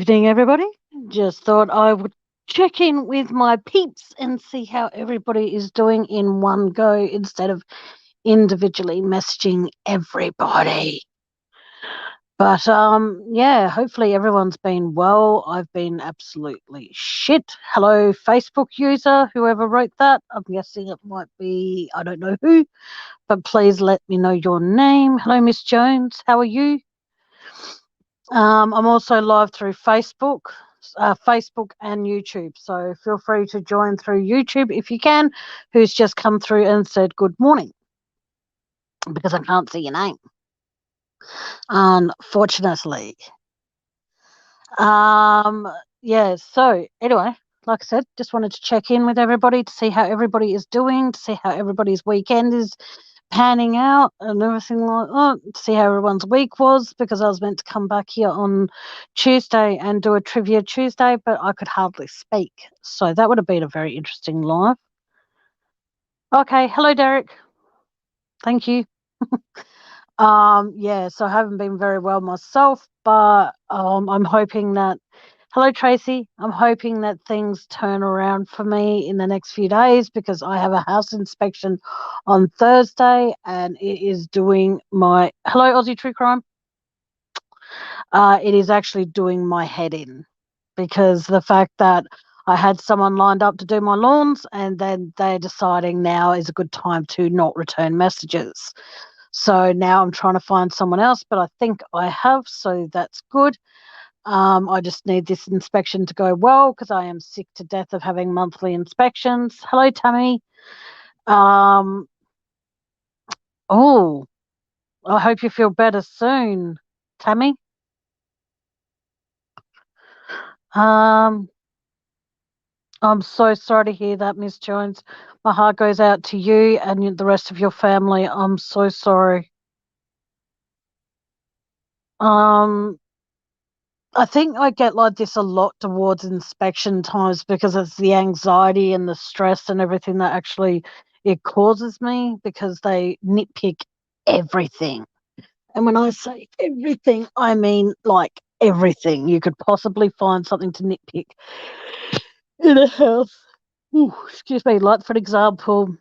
evening, everybody. Just thought I would check in with my peeps and see how everybody is doing in one go instead of individually messaging everybody. But yeah, hopefully everyone's been well. I've been absolutely shit. Hello, Facebook user, whoever wrote that. I'm guessing it might be, I don't know who, but please let me know your name. Hello, Miss Jones. How are you? I'm also live through Facebook and YouTube. So feel free to join through YouTube if you can, who's just come through and said good morning, because I can't see your name, unfortunately. Yeah, so anyway, like I said, just wanted to check in with everybody to see how everybody is doing, to see how everybody's weekend is panning out and everything like that, to see how everyone's week was, because I was meant to come back here on Tuesday and do a Trivia Tuesday, but I could hardly speak. So that would have been a very interesting live. Okay, hello, Derek. Thank you. Yeah, so I haven't been very well myself, but I'm hoping that. Hello, Tracy. I'm hoping that things turn around for me in the next few days, because I have a house inspection on Thursday and it is doing my. Hello, Aussie True Crime. It is actually doing my head in, because the fact that I had someone lined up to do my lawns and then they're deciding now is a good time to not return messages. So now I'm trying to find someone else, but I think I have, so that's good. I just need this inspection to go well, because I am sick to death of having monthly inspections. Hello, Tammy. Um, oh, I hope you feel better soon, Tammy. Um, I'm so sorry to hear that, Miss Jones. My heart goes out to you and the rest of your family. I'm so sorry. Um, I think I get like this a lot towards inspection times, because it's the anxiety and the stress and everything that actually it causes me, because they nitpick everything. And when I say everything, I mean like everything. You could possibly find something to nitpick in a house. Ooh, excuse me. Like, for example,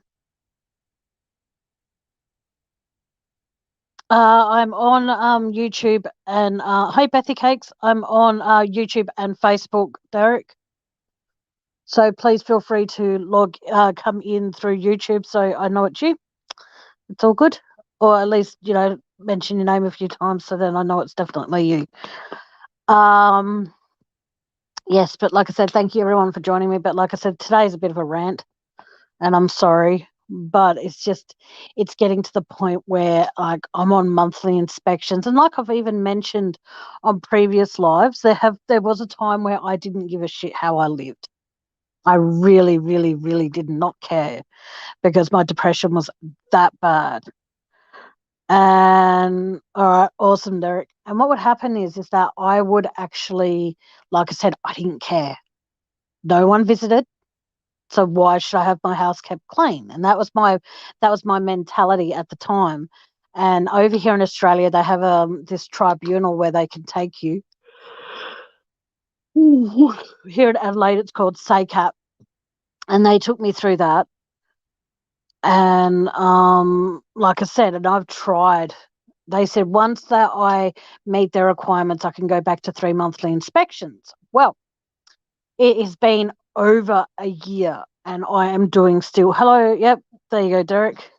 I'm on YouTube and hey, Bethy Cakes. I'm on YouTube and Facebook, Derek. So please feel free to come in through YouTube, so I know it's you. It's all good, or at least mention your name a few times, so then I know it's definitely you. Yes, but like I said, thank you everyone for joining me. But like I said, today's a bit of a rant, and I'm sorry, but it's getting to the point where like I'm on monthly inspections, and like I've even mentioned on previous lives, there was a time where I didn't give a shit how I lived. I really, really, really did not care, because my depression was that bad. And all right, awesome, Derek. And what would happen is that I would actually, like I said, I didn't care. No one visited, so why should I have my house kept clean? And that was my mentality at the time. And over here in Australia, they have this tribunal where they can take you. Here in Adelaide, it's called SACAP, and they took me through that. And like I said, and I've tried. They said once that I meet their requirements, I can go back to 3 monthly inspections. Well, it has been over a year and I am doing still. Hello, yep, there you go, Derek.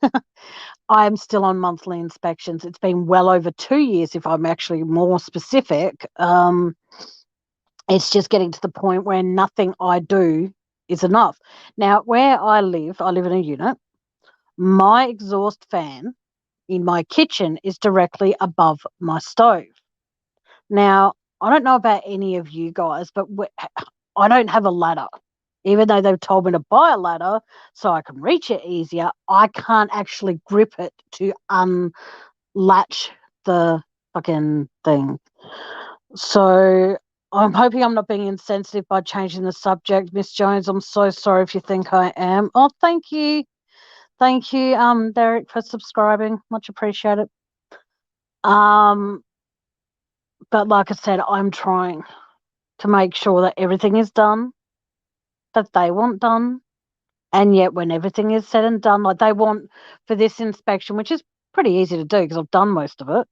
I am still on monthly inspections. It's been well over 2 years, if I'm actually more specific. It's just getting to the point where nothing I do is enough. Now, where I live in a unit. My exhaust fan in my kitchen is directly above my stove. Now, I don't know about any of you guys, but I don't have a ladder. Even though they've told me to buy a ladder so I can reach it easier, I can't actually grip it to unlatch the fucking thing. So I'm hoping I'm not being insensitive by changing the subject, Miss Jones. I'm so sorry if you think I am. Oh, thank you. Thank you, Derek, for subscribing. Much appreciated. Um, but like I said, I'm trying. to make sure that everything is done that they want done. And yet, when everything is said and done, like they want for this inspection, which is pretty easy to do because I've done most of it,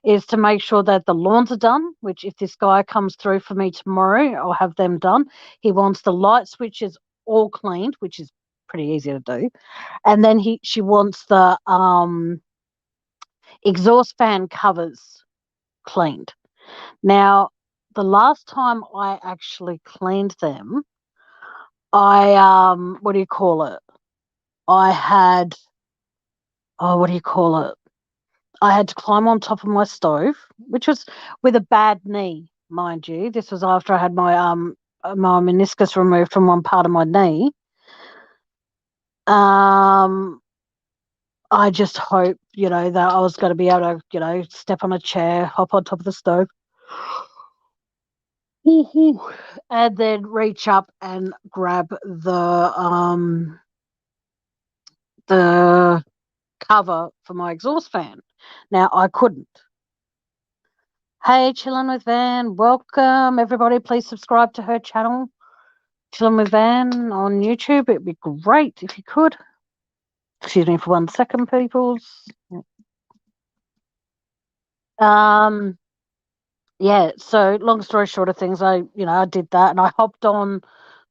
is to make sure that the lawns are done. Which, if this guy comes through for me tomorrow, I'll have them done. He wants the light switches all cleaned, which is pretty easy to do. And then she wants the exhaust fan covers cleaned. Now, the last time I actually cleaned them, I what do you call it? I had what do you call it? I had to climb on top of my stove, which was with a bad knee, mind you. This was after I had my meniscus removed from one part of my knee. I just hope, that I was going to be able to, step on a chair, hop on top of the stove, and then reach up and grab the cover for my exhaust fan. Now, I couldn't. Hey, Chillin' with Van, welcome everybody. Please subscribe to her channel, Chillin' with Van on YouTube. It'd be great if you could. Excuse me for 1 second, peoples. Yeah, so long story short of things, I did that and I hopped on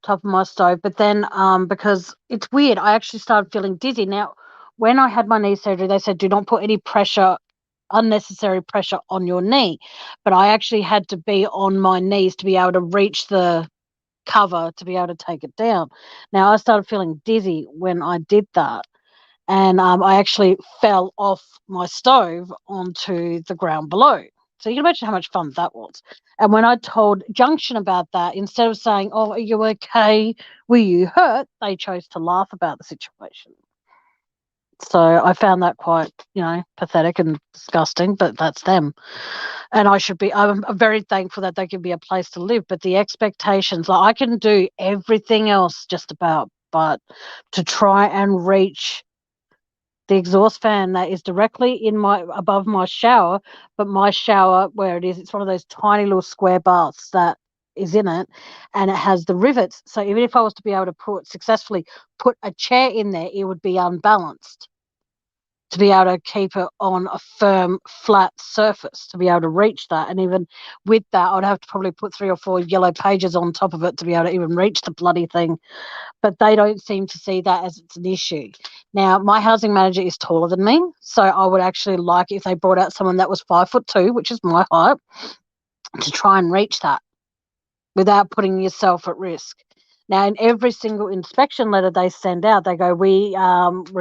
top of my stove, but then because it's weird, I actually started feeling dizzy. Now, when I had my knee surgery, they said do not put any pressure, unnecessary pressure on your knee, but I actually had to be on my knees to be able to reach the cover to be able to take it down. Now, I started feeling dizzy when I did that, and I actually fell off my stove onto the ground below. So you can imagine how much fun that was. And when I told Junction about that, instead of saying, "Oh, are you okay? Were you hurt?" they chose to laugh about the situation. So I found that quite, pathetic and disgusting, but that's them. And I'm very thankful that they give me a place to live. But the expectations, like I can do everything else just about, but to try and reach the exhaust fan that is directly above my shower, but my shower where it is, it's one of those tiny little square baths that is in it, and it has the rivets. So even if I was to be able to successfully put a chair in there, it would be unbalanced to be able to keep it on a firm, flat surface to be able to reach that. And even with that, I'd have to probably put 3 or 4 yellow pages on top of it to be able to even reach the bloody thing. But they don't seem to see that as it's an issue. Now, my housing manager is taller than me, so I would actually like if they brought out someone that was 5'2", which is my height, to try and reach that without putting yourself at risk. Now, in every single inspection letter they send out, they go, we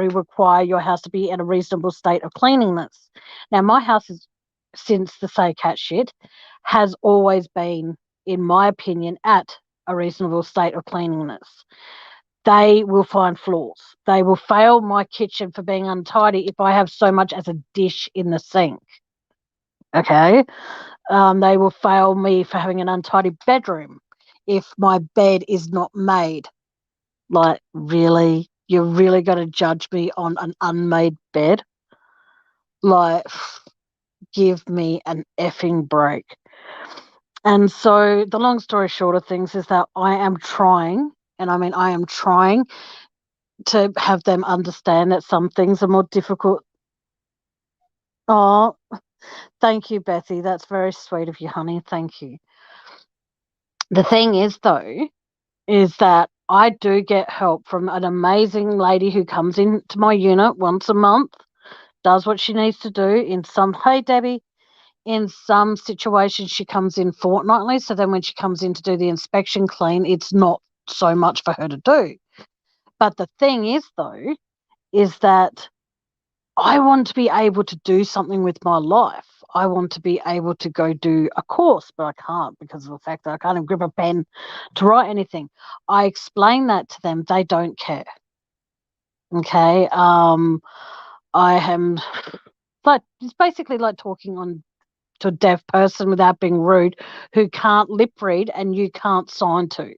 require your house to be in a reasonable state of cleanliness. Now, my house is, since the Say Cat shit, has always been, in my opinion, at a reasonable state of cleanliness. They will find flaws. They will fail my kitchen for being untidy if I have so much as a dish in the sink. Okay? They will fail me for having an untidy bedroom if my bed is not made. Like, really? You're really going to judge me on an unmade bed? Like, give me an effing break. And so the long story short of things is that I am trying, and I mean I am trying to have them understand that some things are more difficult. Oh, thank you, Bethy. That's very sweet of you, honey. Thank you. The thing is, though, is that I do get help from an amazing lady who comes into my unit once a month, does what she needs to do. Hey, Debbie, in some situations she comes in fortnightly. So then when she comes in to do the inspection clean, it's not so much for her to do. But the thing is, though, is that I want to be able to do something with my life. I want to be able to go do a course, but I can't because of the fact that I can't even grip a pen to write anything. I explain that to them. They don't care. Okay. I am like, it's basically like talking to a deaf person without being rude who can't lip read and you can't sign to.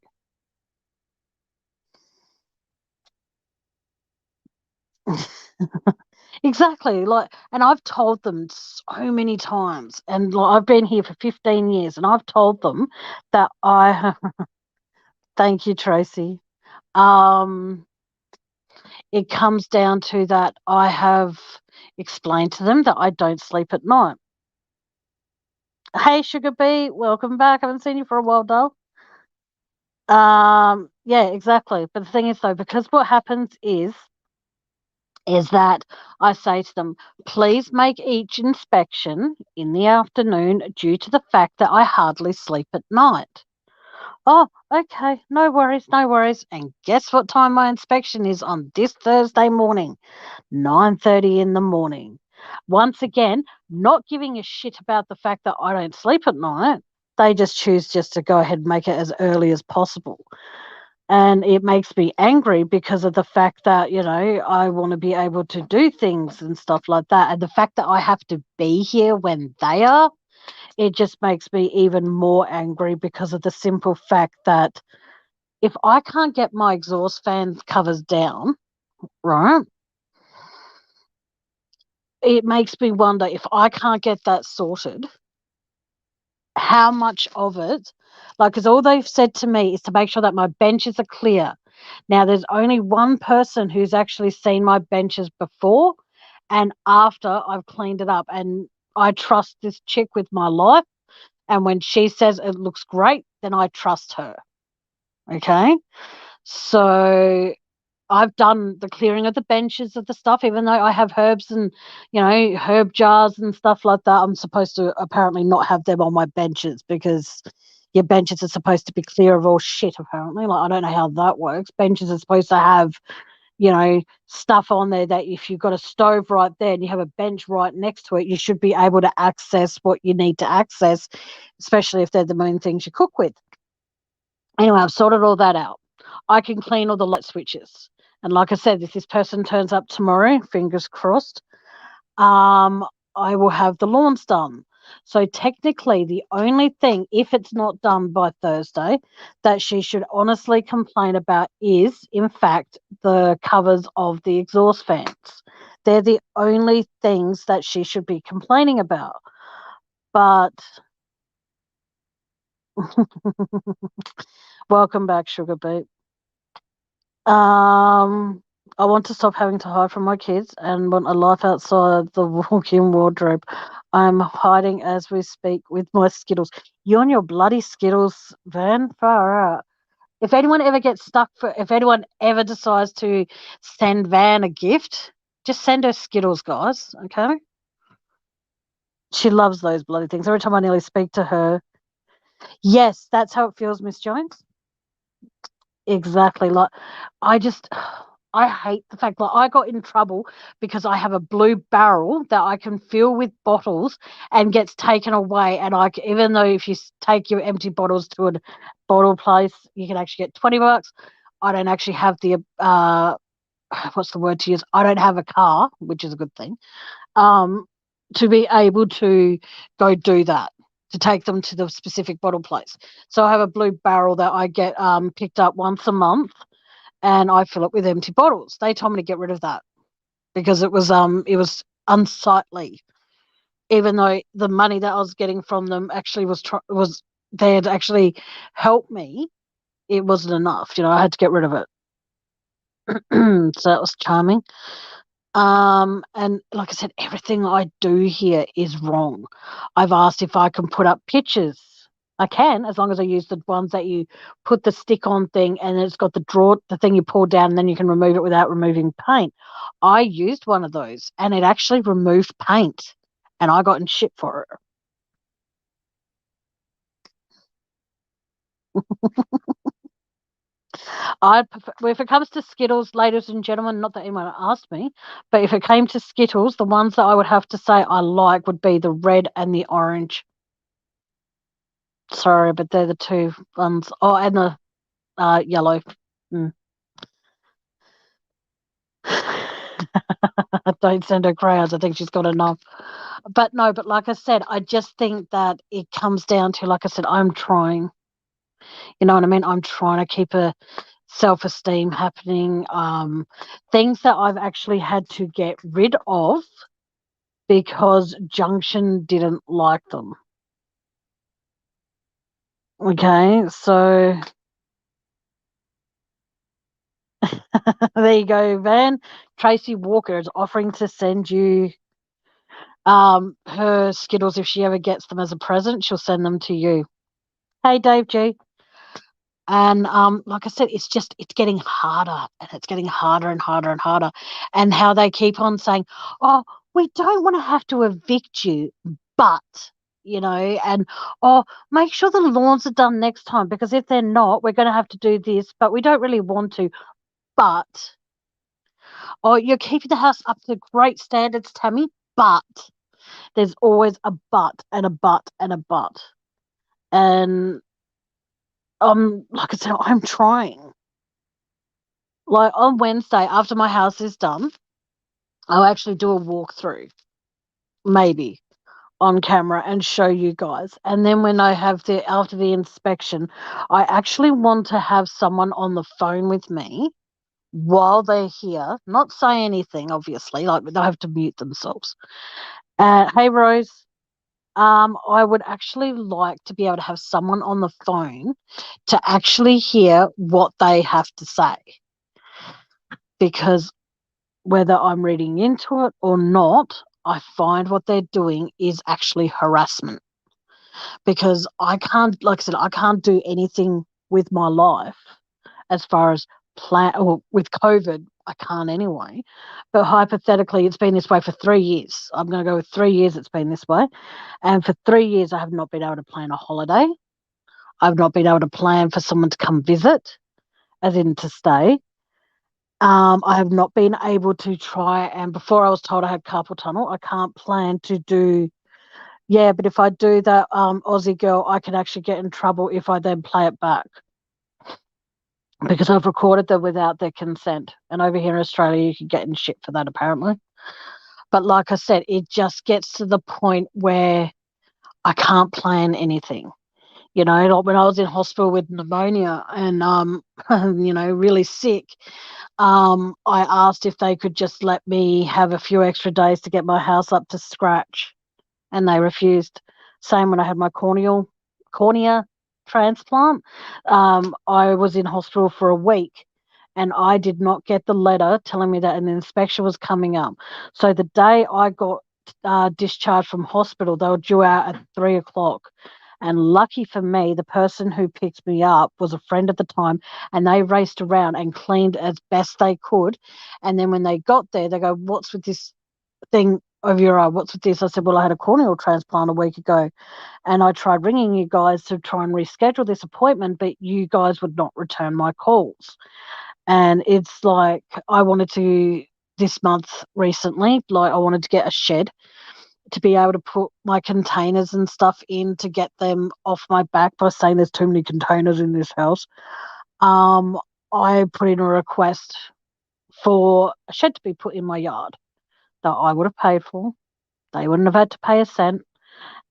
Exactly. Like, and I've told them so many times, and like, I've been here for 15 years, and I've told them that thank you, Tracy. Um, it comes down to that I have explained to them that I don't sleep at night. Hey, Sugar Bee, welcome back. I haven't seen you for a while, doll. Yeah, exactly. But the thing is, though, because what happens is that I say to them, please make each inspection in the afternoon due to the fact that I hardly sleep at night. Oh, okay, no worries, no worries. And guess what time my inspection is on this Thursday morning? 9:30 in the morning. Once again, not giving a shit about the fact that I don't sleep at night. They just choose just to go ahead and make it as early as possible. And it makes me angry because of the fact that, I want to be able to do things and stuff like that. And the fact that I have to be here when they are, it just makes me even more angry because of the simple fact that if I can't get my exhaust fan covers down, right, it makes me wonder if I can't get that sorted, how much of it, like, because all they've said to me is to make sure that my benches are clear. Now, there's only one person who's actually seen my benches before and after I've cleaned it up. And I trust this chick with my life. And when she says it looks great, then I trust her. Okay. So I've done the clearing of the benches of the stuff, even though I have herbs and, herb jars and stuff like that. I'm supposed to apparently not have them on my benches because your benches are supposed to be clear of all shit, apparently. Like, I don't know how that works. Benches are supposed to have, stuff on there that if you've got a stove right there and you have a bench right next to it, you should be able to access what you need to access, especially if they're the main things you cook with. Anyway, I've sorted all that out. I can clean all the light switches. And like I said, if this person turns up tomorrow, fingers crossed, um, I will have the lawns done. So technically, the only thing, if it's not done by Thursday, that she should honestly complain about is, in fact, the covers of the exhaust fans. They're the only things that she should be complaining about. But welcome back, Sugar Beet. I want to stop having to hide from my kids and want a life outside the walk-in wardrobe. I'm hiding as we speak with my Skittles. You and your bloody Skittles, Van, far out. If anyone ever decides to send Van a gift, just send her Skittles, guys, okay? She loves those bloody things. Every time I nearly speak to her, yes, that's how it feels, Miss Jones. Exactly. Like, I just, I hate the fact that I got in trouble because I have a blue barrel that I can fill with bottles and gets taken away. And even though if you take your empty bottles to a bottle place, you can actually get $20. I don't actually have what's the word to use? I don't have a car, which is a good thing, to be able to go do that, to take them to the specific bottle place. So I have a blue barrel that I get picked up once a month and I fill it with empty bottles. They told me to get rid of that because it was unsightly. Even though the money that I was getting from them actually was there to actually help me, it wasn't enough. I had to get rid of it. So that was charming. And like I said, everything I do here is wrong. I've asked if I can put up pictures. I can, as long as I use the ones that you put the stick on thing and it's got the thing you pull down and then you can remove it without removing paint. I used one of those and it actually removed paint and I got in shit for it. If it comes to Skittles, ladies and gentlemen, not that anyone asked me, but if it came to Skittles, the ones that I would have to say I like would be the red and the orange. Sorry, but they're the two ones. Oh, and the yellow. Mm. Don't send her crowds. I think she's got enough. But no, but like I said, I just think that it comes down to, like I said, I'm trying. You know what I mean? I'm trying to keep a self-esteem happening, things that I've actually had to get rid of because Junction didn't like them. Okay, so there you go, Van. Tracy Walker is offering to send you her Skittles if she ever gets them as a present. She'll send them to you. Hey, Dave G. And like I said, it's getting harder, and it's getting harder and harder and harder. And how they keep on saying, "Oh, we don't want to have to evict you, but." And make sure the lawns are done next time, because if they're not, we're going to have to do this, but we don't really want to. But, you're keeping the house up to great standards, Tammy, but there's always a but and a but and a but. And like I said, I'm trying. Like on Wednesday, after my house is done, I'll actually do a walkthrough, maybe on camera, and show you guys. And then when I have after the inspection, I actually want to have someone on the phone with me while they're here, not say anything, obviously, like they'll have to mute themselves. Hey, Rose. I would actually like to be able to have someone on the phone to actually hear what they have to say, because whether I'm reading into it or not, I find what they're doing is actually harassment, because I can't, like I said, I can't do anything with my life as far as with COVID. I can't anyway. But hypothetically, it's been this way for 3 years. I'm going to go with 3 years it's been this way. And for 3 years, I have not been able to plan a holiday. I've not been able to plan for someone to come visit, as in to stay. I have not been able to try, and before I was told I had carpal tunnel, I can't plan to do, yeah, but if I do that Aussie girl, I can actually get in trouble if I then play it back, because I've recorded them without their consent. And over here in Australia, you can get in shit for that, apparently. But like I said, it just gets to the point where I can't plan anything. Like when I was in hospital with pneumonia and, really sick, I asked if they could just let me have a few extra days to get my house up to scratch, and they refused. Same when I had my cornea transplant. I was in hospital for a week, and I did not get the letter telling me that an inspection was coming up. So the day I got discharged from hospital, they were due out at 3:00. And lucky for me, the person who picked me up was a friend at the time, and they raced around and cleaned as best they could. And then when they got there, they go, "What's with this thing over your eye? What's with this?" I said, "Well, I had a corneal transplant a week ago, and I tried ringing you guys to try and reschedule this appointment, but you guys would not return my calls." And it's like, I wanted to, this month recently, like I wanted to get a shed to be able to put my containers and stuff in to get them off my back by saying there's too many containers in this house. I put in a request for a shed to be put in my yard that I would have paid for. They wouldn't have had to pay a cent.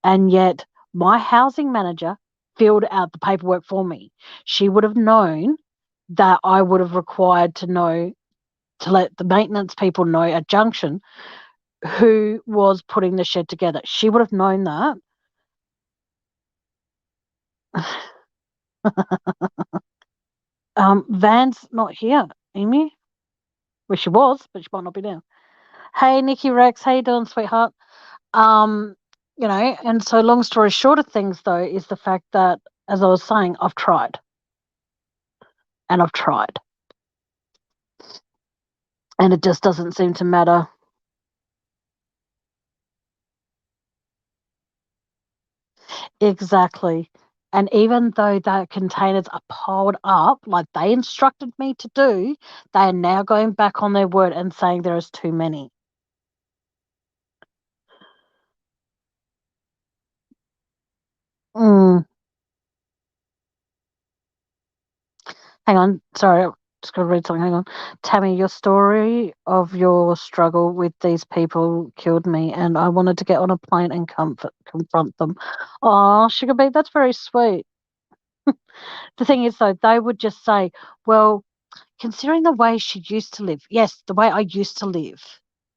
And yet my housing manager filled out the paperwork for me. She would have known that I would have required to know, to let the maintenance people know at Junction who was putting the shed together. She would have known that. Van's not here, Amy. Well, she was, but she might not be now. Hey, Nikki Rex, how you doing, sweetheart? Um, and so long story short of things, though, is the fact that, as I was saying, I've tried. And I've tried. And it just doesn't seem to matter. Exactly. And even though the containers are piled up like they instructed me to do, they are now going back on their word and saying there is too many. Mm. Hang on. Sorry, I'm just going to read something. Hang on. Tammy, your story of your struggle with these people killed me, and I wanted to get on a plane and confront them. Oh, Sugar Beet, that's very sweet. The thing is, though, they would just say, well, considering the way she used to live, yes, the way I used to live,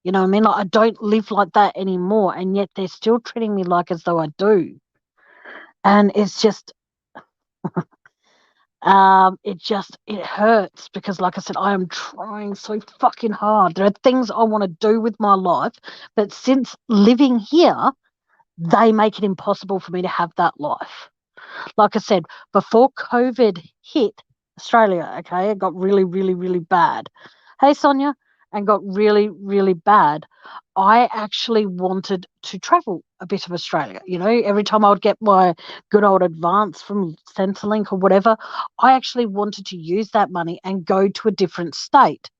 you know what I mean? Like, I don't live like that anymore, and yet they're still treating me like as though I do. And it's just, it hurts because, like I said, I am trying so fucking hard. There are things I want to do with my life, but since living here, they make it impossible for me to have that life. Like I said, before COVID hit Australia, okay, it got really, really, really bad. Hey, Sonia, and got really, really bad. I actually wanted to travel a bit of Australia. You know, every time I would get my good old advance from Centrelink or whatever, I actually wanted to use that money and go to a different state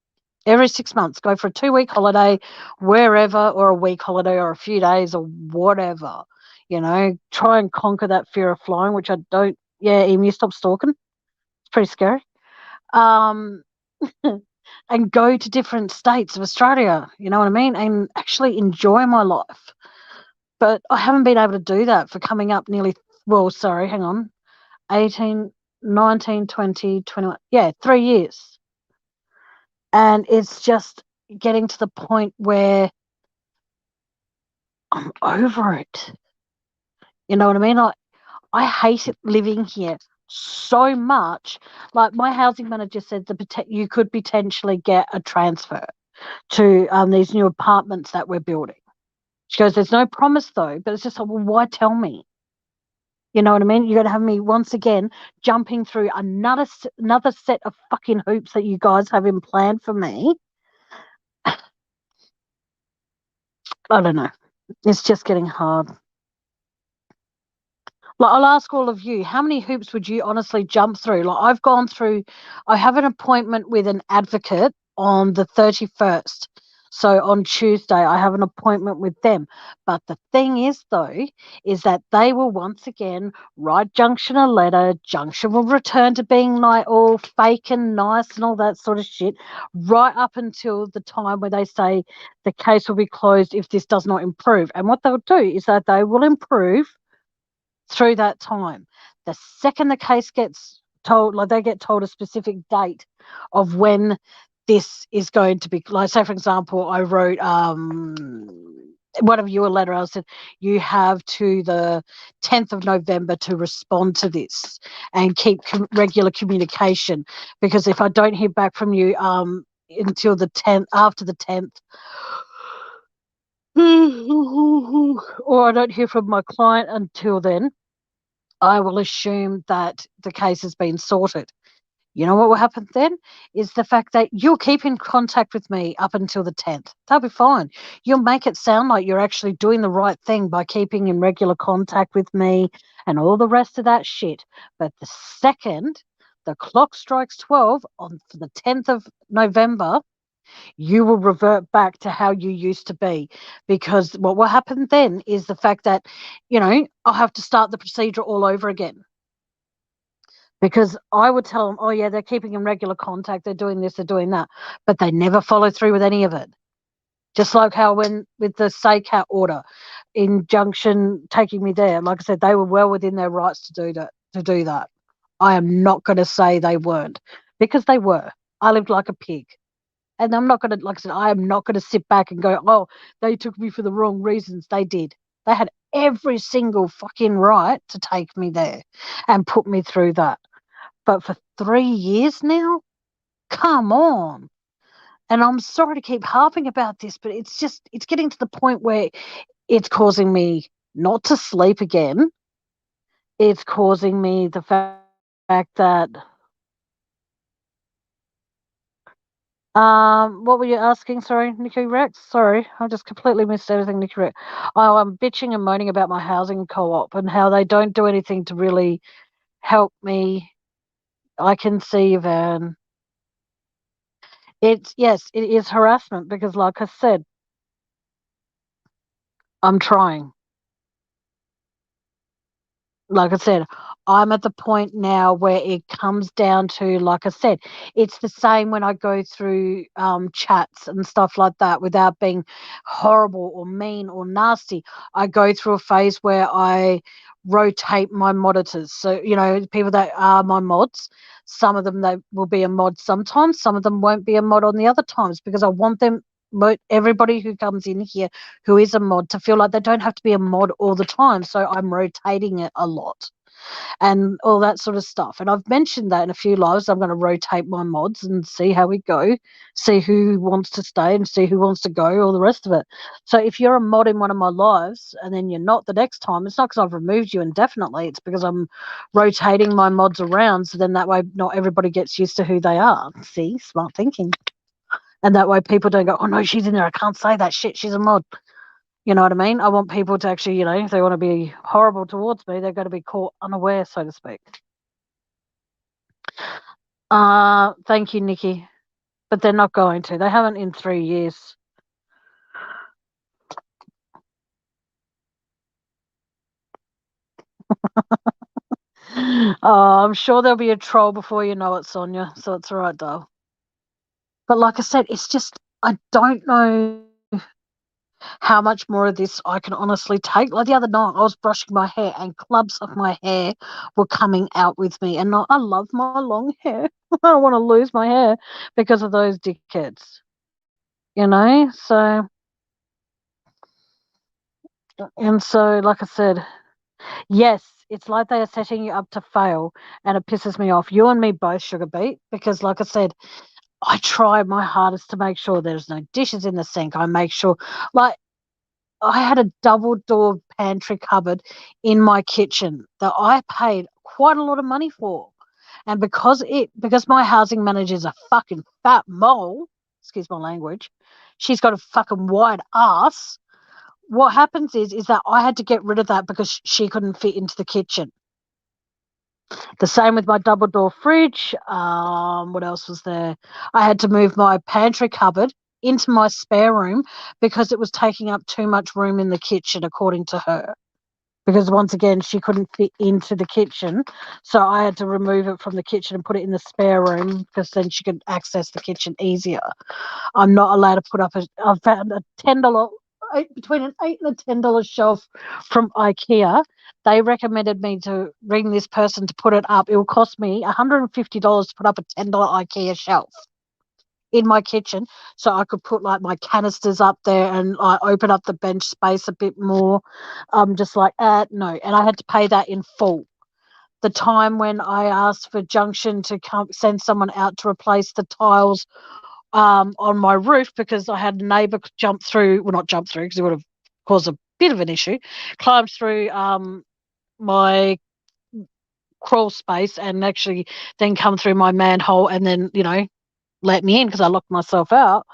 every 6 months, go for a 2-week holiday wherever, or a week holiday or a few days or whatever, you know, try and conquer that fear of flying, which I don't. Yeah, Emu, stop stalking. It's pretty scary. Um, and go to different states of Australia, you know what I mean? And actually enjoy my life. But I haven't been able to do that for coming up nearly, well, sorry, hang on, 18, 19, 20, 21, yeah, 3 years. And it's just getting to the point where I'm over it. You know what I mean? I hate it living here so much. Like, my housing manager said, you could potentially get a transfer to these new apartments that we're building. She goes, there's no promise though, but it's just like, well, why tell me? You know what I mean? You're going to have me once again jumping through another set of fucking hoops that you guys have in plan for me. I don't know. It's just getting hard. Like, I'll ask all of you, how many hoops would you honestly jump through? Like, I have an appointment with an advocate on the 31st. So on Tuesday, I have an appointment with them. But the thing is, though, is that they will once again write Junction a letter. Junction will return to being like all fake and nice and all that sort of shit, right up until the time where they say the case will be closed if this does not improve. And what they'll do is that they will improve through that time. The second the case gets told, like, they get told a specific date of when this is going to be, like, say for example, I wrote one of you a letter. I said, you have to the 10th of November to respond to this and keep regular communication, because if I don't hear back from you until the 10th, after the 10th, or I don't hear from my client until then, I will assume that the case has been sorted. You know what will happen then is the fact that you'll keep in contact with me up until the 10th. That'll be fine. You'll make it sound like you're actually doing the right thing by keeping in regular contact with me and all the rest of that shit. But the second the clock strikes 12 on the 10th of November, you will revert back to how you used to be, because what will happen then is the fact that, you know, I'll have to start the procedure all over again, because I would tell them, oh yeah, they're keeping in regular contact, they're doing this, they're doing that, but they never follow through with any of it. Just like how when with the SACAT order injunction taking me there, like I said, they were well within their rights to do that. I am not going to say they weren't, because they were. I lived like a pig. And I'm not going to, like I said, I am not going to sit back and go, oh, they took me for the wrong reasons. They did. They had every single fucking right to take me there and put me through that. But for 3 years now, come on. And I'm sorry to keep harping about this, but it's getting to the point where it's causing me not to sleep again. It's causing me the fact that, what were you asking? Sorry, Nikki Rex. Sorry, I just completely missed everything, Nikki Rex. Oh, I'm bitching and moaning about my housing co-op and how they don't do anything to really help me. I can see, Van. Yes, it is harassment, because, like I said, I'm trying. Like I said, I'm at the point now where it comes down to, like I said, it's the same when I go through chats and stuff like that without being horrible or mean or nasty. I go through a phase where I rotate my monitors. So, people that are my mods, some of them, they will be a mod sometimes, some of them won't be a mod on the other times, because I want everybody who comes in here who is a mod to feel like they don't have to be a mod all the time. So I'm rotating it a lot and all that sort of stuff. And I've mentioned that in a few lives. I'm going to rotate my mods and see how we go, see who wants to stay and see who wants to go, all the rest of it. So if you're a mod in one of my lives and then you're not the next time, it's not because I've removed you indefinitely. It's because I'm rotating my mods around, so then that way not everybody gets used to who they are. See, smart thinking. And that way people don't go, oh no, she's in there, I can't say that shit, she's a mod. You know what I mean? I want people to actually, if they want to be horrible towards me, they're going to be caught unaware, so to speak. Thank you, Nikki. But they're not going to. They haven't in 3 years. I'm sure there'll be a troll before you know it, Sonia. So it's all right, doll. But like I said, it's just, I don't know how much more of this I can honestly take. Like the other night, I was brushing my hair and clumps of my hair were coming out with me. And I love my long hair. I don't want to lose my hair because of those dickheads. So, like I said, yes, it's like they are setting you up to fail, and it pisses me off. You and me both, Sugar Beet, because like I said, I try my hardest to make sure there's no dishes in the sink. I make sure, like, I had a double door pantry cupboard in my kitchen that I paid quite a lot of money for. And because my housing manager is a fucking fat mole, excuse my language, she's got a fucking wide ass. What happens is that I had to get rid of that because she couldn't fit into the kitchen. The same with my double door fridge. What else was there? I had to move my pantry cupboard into my spare room because it was taking up too much room in the kitchen, according to her. Because once again, she couldn't fit into the kitchen. So I had to remove it from the kitchen and put it in the spare room because then she could access the kitchen easier. I'm not allowed to put up I found a $10, between an $8 and a $10 shelf from IKEA. They recommended me to ring this person to put it up. It will cost me $150 to put up a $10 IKEA shelf in my kitchen, so I could put like my canisters up there and I open up the bench space a bit more. Just like no, and I had to pay that in full. The time when I asked for Junction to come send someone out to replace the tiles on my roof because I had a neighbour jump through, well, not jump through because it would have caused a bit of an issue, climbed through my crawl space and actually then come through my manhole and then, let me in because I locked myself out.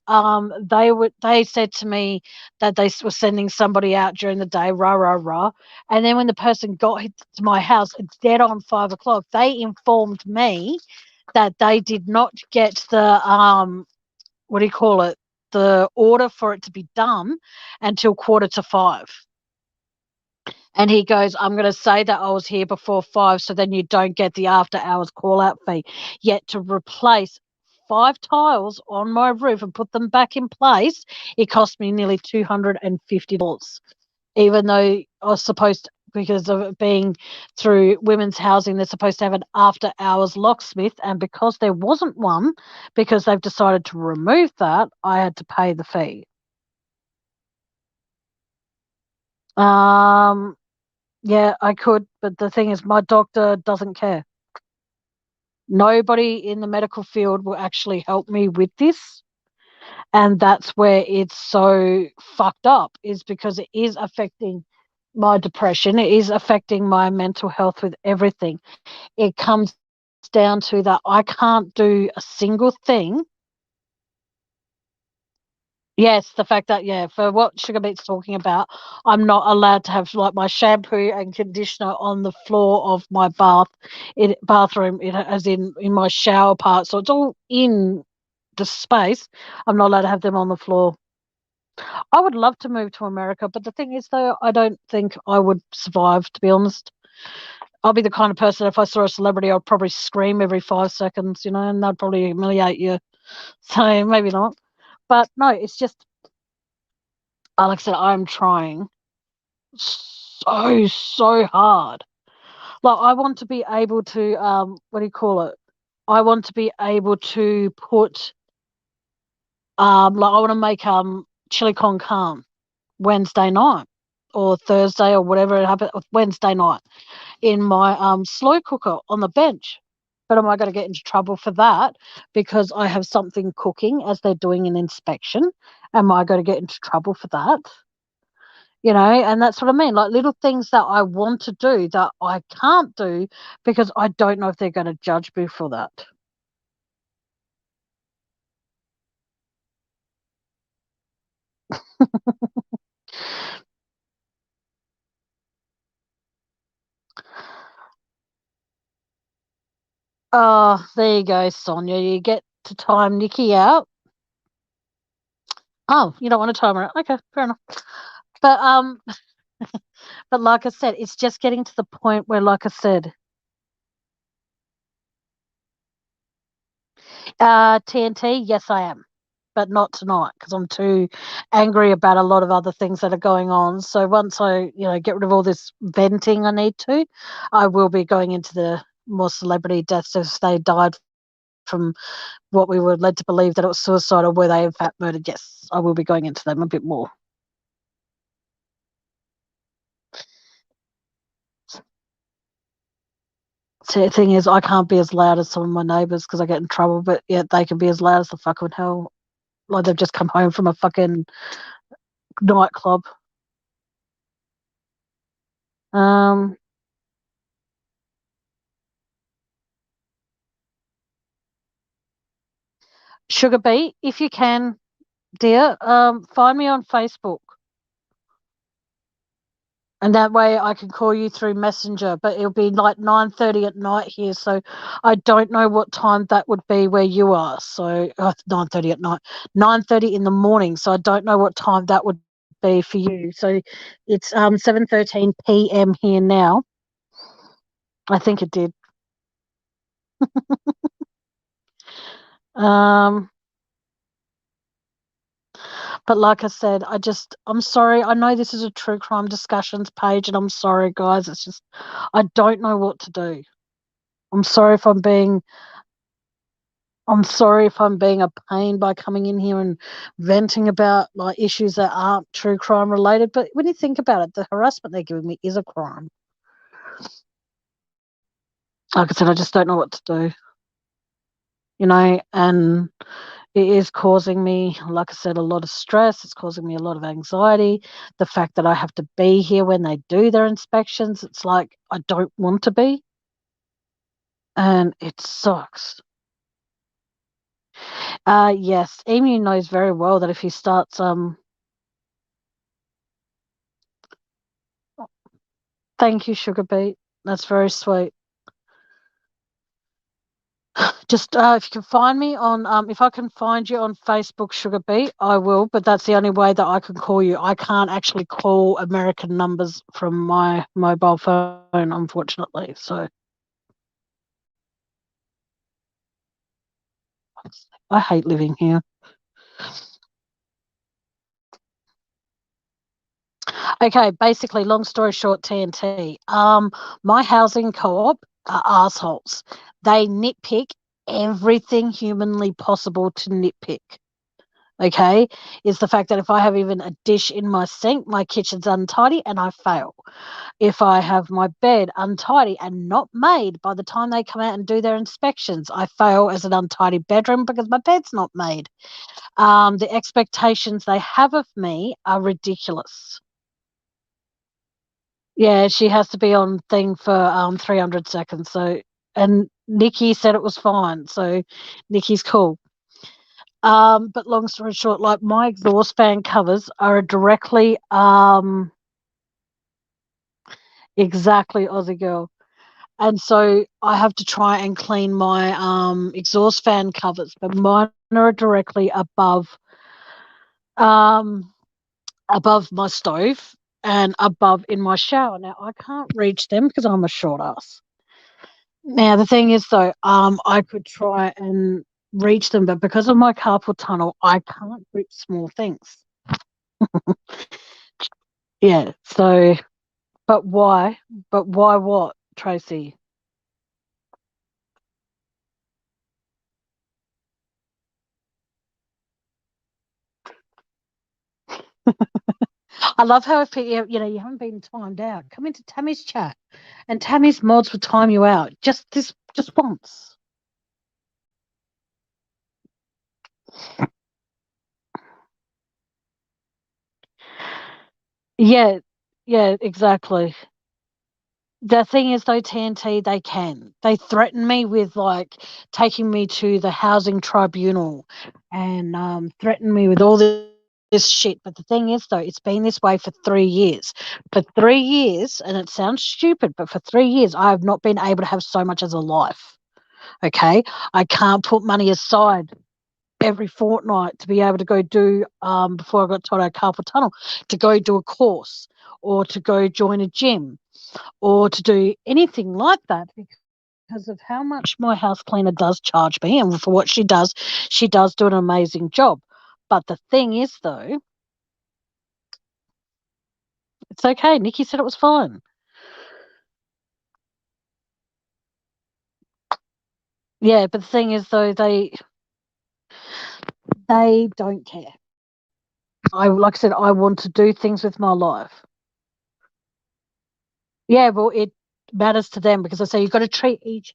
They said to me that they were sending somebody out during the day, rah, rah, rah. And then when the person got to my house, it's dead on 5 o'clock, they informed me that they did not get the what do you call it, the order for it to be done until 4:45. And he goes, I'm going to say that I was here before 5 so then you don't get the after hours call out fee. Yet to replace 5 tiles on my roof and put them back in place, it cost me nearly $250. Even though I was supposed to, because of it being through women's housing, they're supposed to have an after hours locksmith. And because there wasn't one, because they've decided to remove that, I had to pay the fee. Yeah, I could, but the thing is, my doctor doesn't care. Nobody in the medical field will actually help me with this. And that's where it's so fucked up, is because it is affecting my depression. It is affecting my mental health with everything. It comes down to that I can't do a single thing. Yes, the fact that, for what Sugar Beet's talking about, I'm not allowed to have like my shampoo and conditioner on the floor of my bathroom, as in my shower part. So it's all in the space. I'm not allowed to have them on the floor. I would love to move to America, but the thing is, though, I don't think I would survive, to be honest. I'll be the kind of person, if I saw a celebrity, I'd probably scream every 5 seconds, and they'd probably humiliate you. So maybe not. But no, it's just, like I said, I'm trying so hard. Like, I want to be able to, what do you call it? I want to be able to put, like, I want to make chili con carne Wednesday night or Thursday or whatever it happens, Wednesday night in my slow cooker on the bench. But am I going to get into trouble for that because I have something cooking as they're doing an inspection? Am I going to get into trouble for that? You know, and that's what I mean. Like, little things that I want to do that I can't do because I don't know if they're going to judge me for that. Oh, there you go, Sonia. You get to time Nikki out. Oh, you don't want to time her out. Okay, fair enough. But but like I said, it's just getting to the point where, like I said, TNT, yes, I am, but not tonight because I'm too angry about a lot of other things that are going on. So once I, get rid of all this venting I need to, I will be going into the more celebrity deaths if they died from what we were led to believe that it was suicide or were they in fact murdered. Yes, I will be going into them a bit more. See, the thing is, I can't be as loud as some of my neighbours because I get in trouble, but yet they can be as loud as the fucking hell. Like they've just come home from a fucking nightclub. Um, Sugar Beet, if you can, dear, find me on Facebook. And that way I can call you through Messenger, but it'll be like 9:30 at night here, so I don't know what time that would be where you are. So 9:30 at night, 9:30 in the morning. So I don't know what time that would be for you. So it's 7:13 p.m. here now. I think it did. Um, but like I said, I'm sorry. I know this is a true crime discussions page, and I'm sorry, guys. It's just I don't know what to do. I'm sorry if I'm sorry if I'm being a pain by coming in here and venting about like issues that aren't true crime related. But when you think about it, the harassment they're giving me is a crime. Like I said, I just don't know what to do, and it is causing me, like I said, a lot of stress. It's causing me a lot of anxiety. The fact that I have to be here when they do their inspections, it's like I don't want to be. And it sucks. Yes, Emu knows very well that if he starts thank you, Sugar Beet. That's very sweet. Just if you can find me on, if I can find you on Facebook, Sugar Beet, I will. But that's the only way that I can call you. I can't actually call American numbers from my mobile phone, unfortunately. So I hate living here. Okay, basically, long story short, TNT. My housing co-op are assholes. They nitpick everything humanly possible to nitpick. Okay, is the fact that if I have even a dish in my sink, my kitchen's untidy and I fail. If I have my bed untidy and not made by the time they come out and do their inspections, I fail as an untidy bedroom because my bed's not made. The expectations they have of me are ridiculous. Yeah, she has to be on thing for 300 seconds. So, and Nikki said it was fine. So, Nikki's cool. But long story short, like my exhaust fan covers are directly exactly Aussie girl. And so I have to try and clean my exhaust fan covers, but mine are directly um above my stove and above in my shower. Now I can't reach them because I'm a short ass. Now the thing is though, I could try and reach them, but because of my carpal tunnel, I can't grip small things. Yeah, so But why? But why what, Tracy? I love how if you haven't been timed out, come into Tammy's chat, and Tammy's mods will time you out just once. Yeah, yeah, exactly. The thing is, though, TNT, they threaten me with like taking me to the housing tribunal, and threaten me with all this shit. But the thing is, though, it's been this way for 3 years. For 3 years, and it sounds stupid, but for 3 years, I have not been able to have so much as a life. Okay, I can't put money aside every fortnight to be able to go do before I got told out carpal tunnel, to go do a course or to go join a gym or to do anything like that, because of how much my house cleaner does charge me, and for what she does do an amazing job. But the thing is, though, it's okay. Nikki said it was fine. Yeah, but the thing is, though, they don't care. Like I said, I want to do things with my life. Yeah, well, it matters to them, because I say you've got to treat each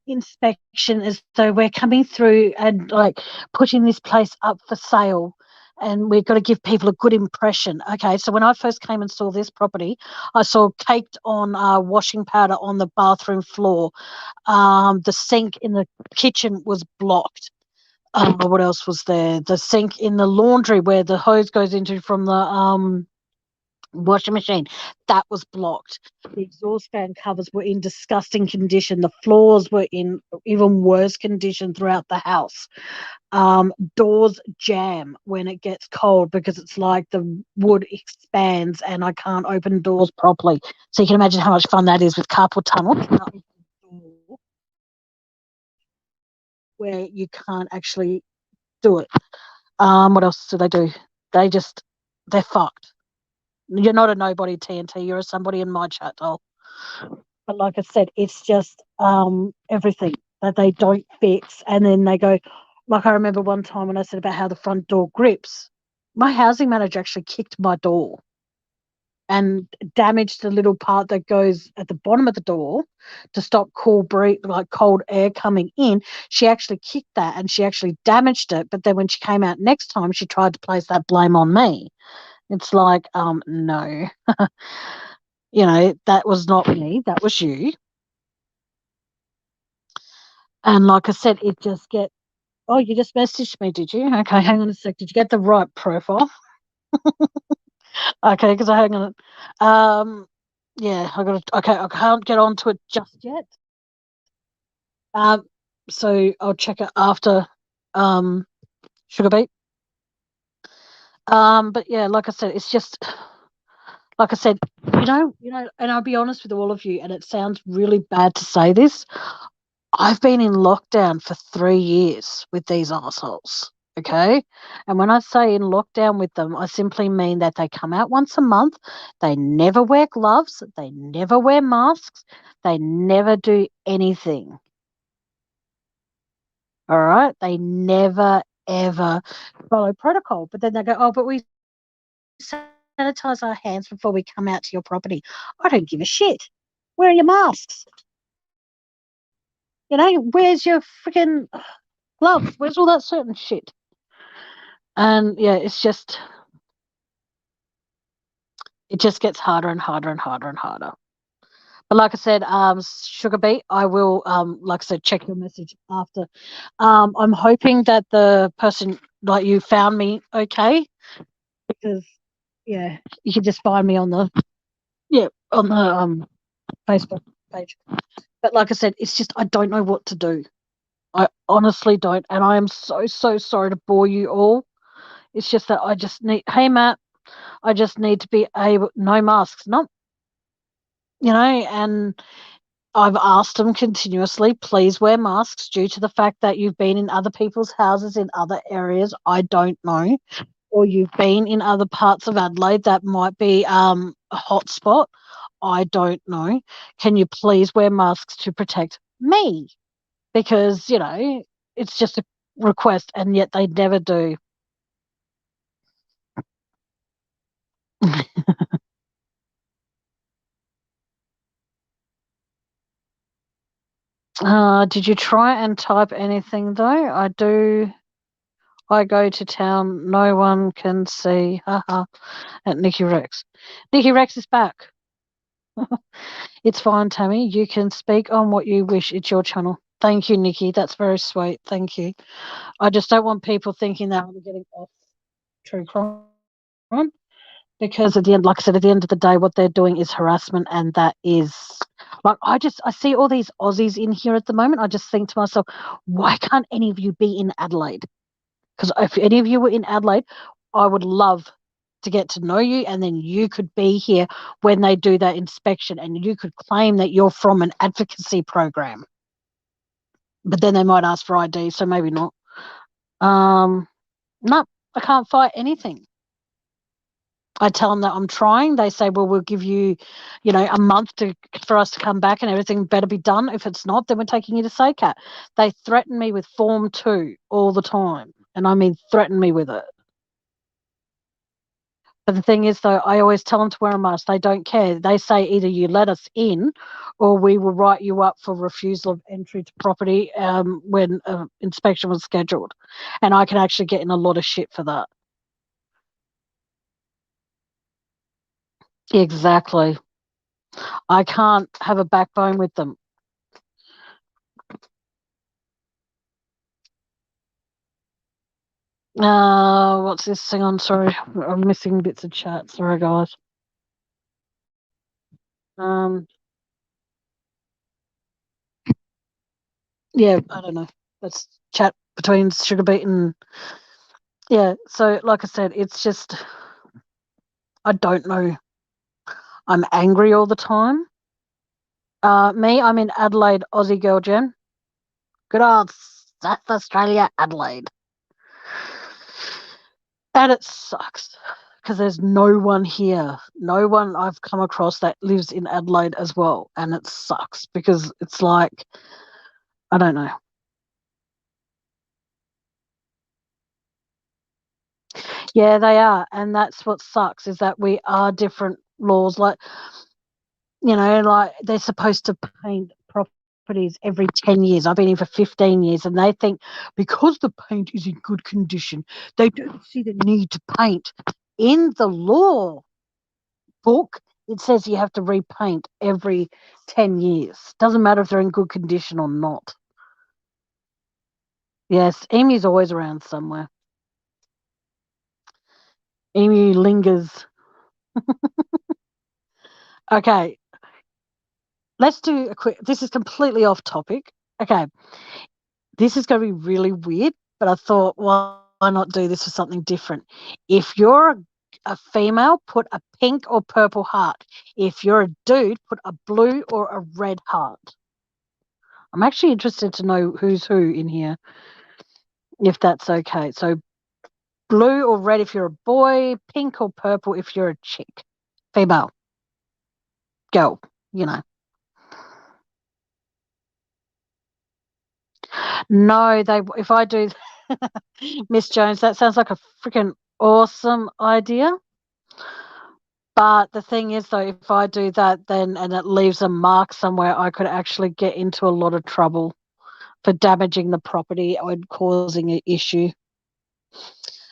inspection as though we're coming through and like putting this place up for sale, and we've got to give people a good impression. Okay, so when I first came and saw this property, I saw caked on washing powder on the bathroom floor. The sink in the kitchen was blocked. What else was there? The sink in the laundry where the hose goes into from the washing machine, that was blocked. The exhaust fan covers were in disgusting condition. The floors were in even worse condition throughout the house. Doors jam when it gets cold because it's like the wood expands and I can't open doors properly. So you can imagine how much fun that is with carpal tunnel, where you can't actually do it. What else do they do? They just, they're fucked. You're not a nobody, TNT. You're a somebody in my chat, doll. But like I said, it's just everything that they don't fix. And then they go, like I remember one time when I said about how the front door grips, my housing manager actually kicked my door and damaged the little part that goes at the bottom of the door to stop cold air coming in. She actually kicked that and she actually damaged it. But then when she came out next time, she tried to place that blame on me. It's like, no, that was not me, that was you. And like I said, it just get. Oh, you just messaged me, did you? Okay, hang on a sec. Did you get the right profile? Okay, because I hang on. Yeah, I got to. Okay, I can't get onto it just yet. Um, so I'll check it after. Sugar beet. But yeah, like I said, it's just like I said, and I'll be honest with all of you, and it sounds really bad to say this. I've been in lockdown for 3 years with these assholes. Okay. And when I say in lockdown with them, I simply mean that they come out once a month. They never wear gloves. They never wear masks. They never do anything. All right. They never, ever follow protocol. But then they go, oh, but we sanitize our hands before we come out to your property. I don't give a shit. Where are your masks? Where's your freaking gloves? Where's all that certain shit? And yeah, it just gets harder and harder and harder and harder. But like I said, Sugar Beet, I will, like I said, check your message after. I'm hoping that the person, like you, found me okay, because yeah, you can just find me on the Facebook page. But like I said, it's just I don't know what to do. I honestly don't, and I am so sorry to bore you all. It's just that I just need. Hey Matt, I just need to be able, no masks, not, and I've asked them continuously, please wear masks due to the fact that you've been in other people's houses in other areas. I don't know. Or you've been in other parts of Adelaide that might be a hot spot. I don't know. Can you please wear masks to protect me? Because, it's just a request, and yet they never do. Did you try and type anything though? I go to town. No one can see. Haha. At Nikki Rex. Nikki Rex is back. It's fine, Tammy. You can speak on what you wish. It's your channel. Thank you, Nikki. That's very sweet. Thank you. I just don't want people thinking that I'm getting off true crime, because at the end, like I said, at the end of the day, what they're doing is harassment, and that is like I see all these Aussies in here at the moment. I just think to myself, why can't any of you be in Adelaide? Because if any of you were in Adelaide, I would love to get to know you, and then you could be here when they do that inspection, and you could claim that you're from an advocacy program. But then they might ask for ID, so maybe not. No, I can't fight anything. I tell them that I'm trying. They say, well, we'll give you, a month for us to come back and everything better be done. If it's not, then we're taking you to SACAT. They threaten me with Form 2 all the time. And I mean, threaten me with it. But the thing is, though, I always tell them to wear a mask. They don't care. They say either you let us in or we will write you up for refusal of entry to property when inspection was scheduled. And I can actually get in a lot of shit for that. Exactly. I can't have a backbone with them. What's this thing on? Sorry, I'm missing bits of chat. Sorry, guys. Yeah, I don't know. That's chat between Sugar Beet and So, like I said, it's just I don't know. I'm angry all the time. I'm in Adelaide, Aussie girl, Jen. Good old South Australia, Adelaide. And it sucks because there's no one here. No one I've come across that lives in Adelaide as well. And it sucks because it's like, I don't know. Yeah, they are. And that's what sucks is that we are different laws. Like, like they're supposed to paint properties every 10 years. I've been here for 15 years, and they think because the paint is in good condition, they don't see the need to paint. In the law book, it says you have to repaint every 10 years. Doesn't matter if they're in good condition or not. Yes, Emu's always around somewhere. Emu lingers. Okay, let's do a quick. This is completely off topic. Okay, this is going to be really weird, but I thought, why not do this for something different? If you're a female, put a pink or purple heart. If you're a dude, put a blue or a red heart. I'm actually interested to know who's who in here, if that's okay. So blue or red if you're a boy, pink or purple if you're a chick, female, girl, you know. No, if I do Miss Jones, that sounds like a freaking awesome idea. But the thing is, though, if I do that, then and it leaves a mark somewhere, I could actually get into a lot of trouble for damaging the property and causing an issue.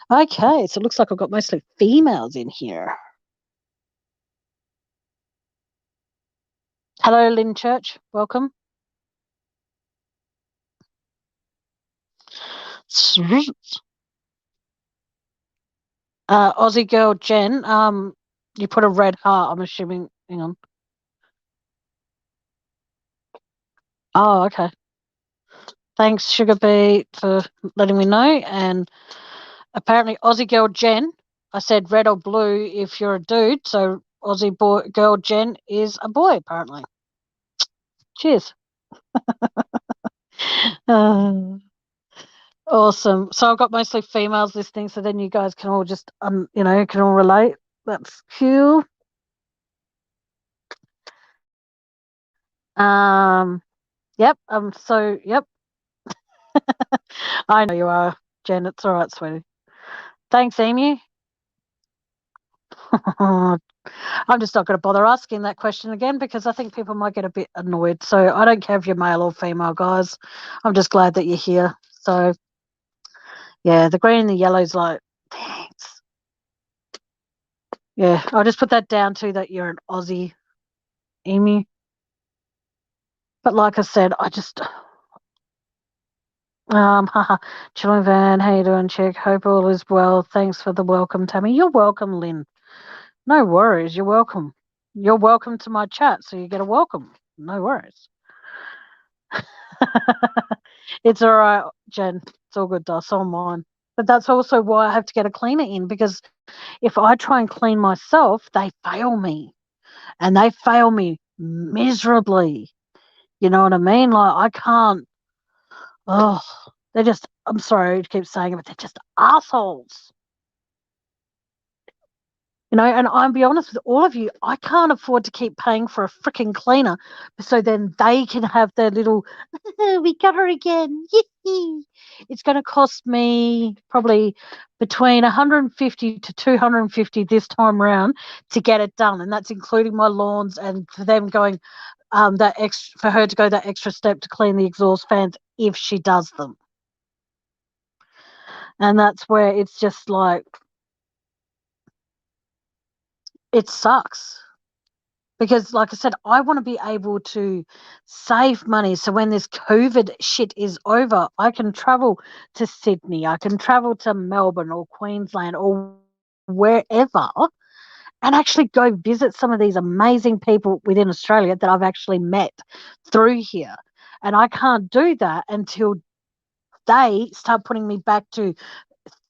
Okay, so it looks like I've got mostly females in here. Hello, Lynn Church. Welcome. Aussie girl Jen, you put a red heart, I'm assuming. Hang on. Oh, okay. Thanks, Sugar Bee, for letting me know. And apparently, Aussie girl Jen, I said red or blue if you're a dude. So Aussie girl Jen is a boy, apparently. Cheers. Awesome. So I've got mostly females listening, so then you guys can all just, can all relate. That's cool. Yep. Yep. I know you are, Jen. It's all right, sweetie. Thanks, Amy. I'm just not going to bother asking that question again because I think people might get a bit annoyed. So I don't care if you're male or female, guys. I'm just glad that you're here. So, yeah, the green and the yellow's like, thanks. Yeah, I'll just put that down to that you're an Aussie, Amy. But like I said, I just, haha, chilling van, how you doing, chick? Hope all is well. Thanks for the welcome, Tammy. You're welcome, Lynn. No worries. You're welcome. You're welcome to my chat, so you get a welcome. No worries. It's all right, Jen. It's all good, Dust. All mine. But that's also why I have to get a cleaner in because if I try and clean myself, they fail me. And they fail me miserably. You know what I mean? Like, I can't. Oh, they're just, I'm sorry to keep saying it, but they're just assholes. You know, and I'll be honest with all of you, I can't afford to keep paying for a freaking cleaner so then they can have their little, we got her again. It's going to cost me probably between 150 to 250 this time round to get it done. And that's including my lawns and for them going that extra, for her to go that extra step to clean the exhaust fans if she does them. And that's where it's just like, it sucks. Because, like I said, I want to be able to save money. So when this COVID shit is over, I can travel to Sydney, I can travel to Melbourne or Queensland or wherever and actually go visit some of these amazing people within Australia that I've actually met through here. And I can't do that until they start putting me back to,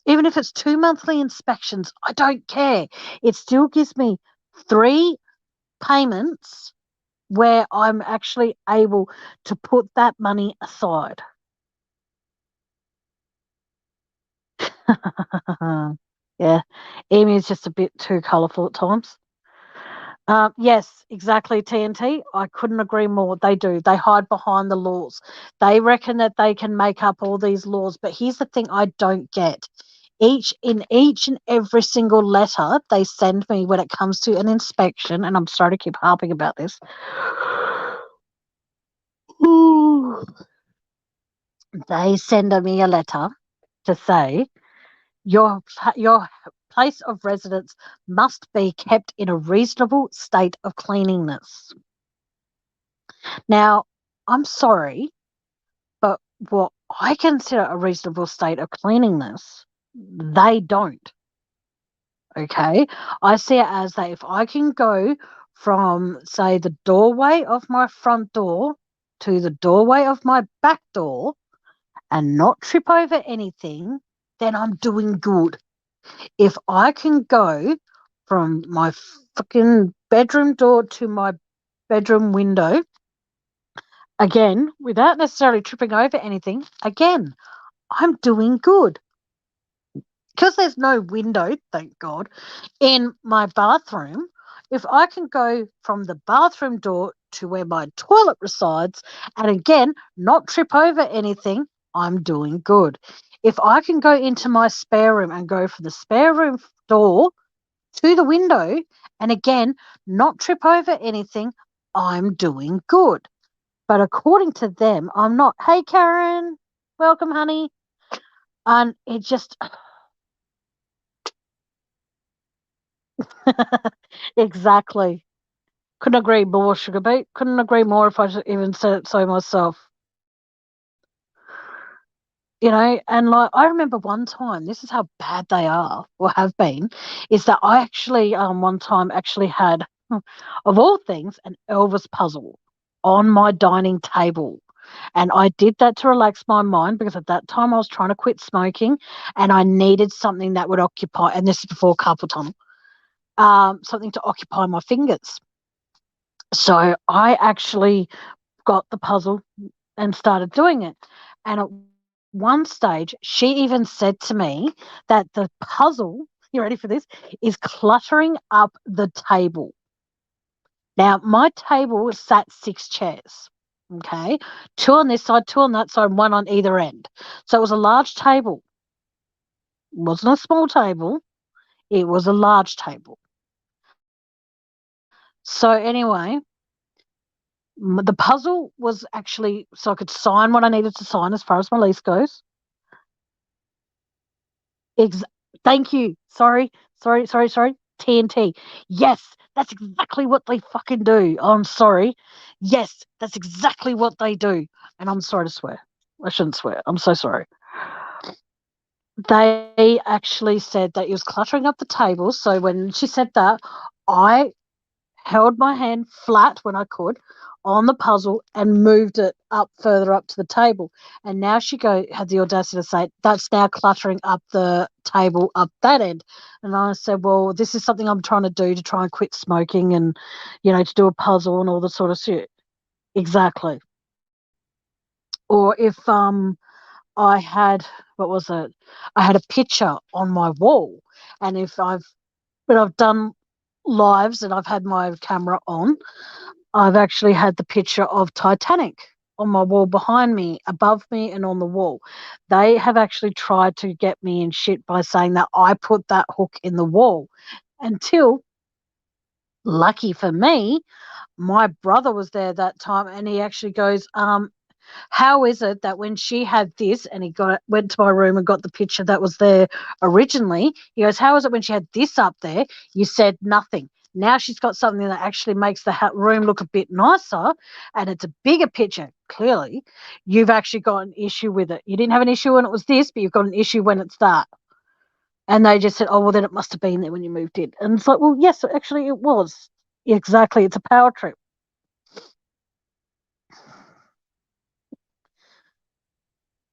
even if it's 2 monthly inspections, I don't care. It still gives me 3 payments where I'm actually able to put that money aside. Yeah, Amy is just a bit too colourful at times. Yes, exactly, TNT. I couldn't agree more. They do. They hide behind the laws. They reckon that they can make up all these laws. But here's the thing I don't get. Each and every single letter they send me when it comes to an inspection, and I'm sorry to keep harping about this. Ooh. They send me a letter to say your place of residence must be kept in a reasonable state of cleanliness. Now, I'm sorry, but what I consider a reasonable state of cleanliness, they don't. Okay. I see it as that if I can go from, say, the doorway of my front door to the doorway of my back door and not trip over anything, then I'm doing good. If I can go from my fucking bedroom door to my bedroom window, again, without necessarily tripping over anything, again, I'm doing good. Because there's no window, thank God, in my bathroom, if I can go from the bathroom door to where my toilet resides and again, not trip over anything, I'm doing good. If I can go into my spare room and go from the spare room door to the window and again, not trip over anything, I'm doing good. But according to them, I'm not. Hey, Karen, welcome, honey. And it just, exactly. Couldn't agree more, Sugar Beet. Couldn't agree more if I even said it so myself. You know, and like I remember one time, this is how bad they are or have been, is that I actually one time actually had, of all things, an Elvis puzzle on my dining table. And I did that to relax my mind because at that time I was trying to quit smoking and I needed something that would occupy, and this is before carpal tunnel, something to occupy my fingers. So I actually got the puzzle and started doing it. And at one stage, she even said to me that the puzzle, you ready for this, is cluttering up the table. Now, my table sat 6 chairs, okay? 2 on this side, 2 on that side, 1 on either end. So it was a large table. It wasn't a small table. It was a large table. So anyway, the puzzle was actually so I could sign what I needed to sign as far as my lease goes. Thank you. Sorry. TNT. Yes, that's exactly what they fucking do. I'm sorry. Yes, that's exactly what they do. And I'm sorry to swear. I shouldn't swear. I'm so sorry. They actually said that he was cluttering up the table. So when she said that, I held my hand flat when I could on the puzzle and moved it up further up to the table. And now she had the audacity to say, that's now cluttering up the table up that end. And I said, well, this is something I'm trying to do to try and quit smoking and, to do a puzzle and all the sort of shit. Exactly. Or if I had, what was it? I had a picture on my wall. And when I've done lives and I've had my camera on, I've actually had the picture of Titanic on my wall behind me, above me, and on the wall. They have actually tried to get me in shit by saying that I put that hook in the wall until, lucky for me, my brother was there that time and he actually goes, how is it that when she had this and went to my room and got the picture that was there originally, he goes, how is it when she had this up there, you said nothing? Now she's got something that actually makes the room look a bit nicer and it's a bigger picture. Clearly, you've actually got an issue with it. You didn't have an issue when it was this, but you've got an issue when it's that. And they just said, oh, well, then it must have been there when you moved in. And it's like, well, yes, actually it was. Exactly. It's a power trip.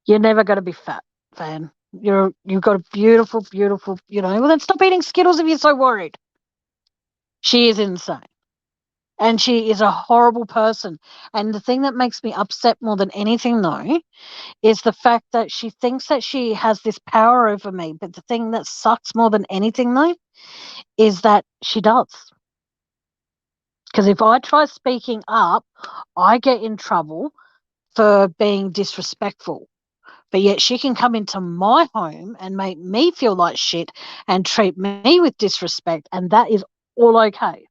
You're never going to be fat, Van. You've got a beautiful, beautiful, well, then stop eating Skittles if you're so worried. She is insane. And she is a horrible person. And the thing that makes me upset more than anything, though, is the fact that she thinks that she has this power over me. But the thing that sucks more than anything, though, is that she does. Because if I try speaking up, I get in trouble for being disrespectful. But yet she can come into my home and make me feel like shit and treat me with disrespect, and that is all okay.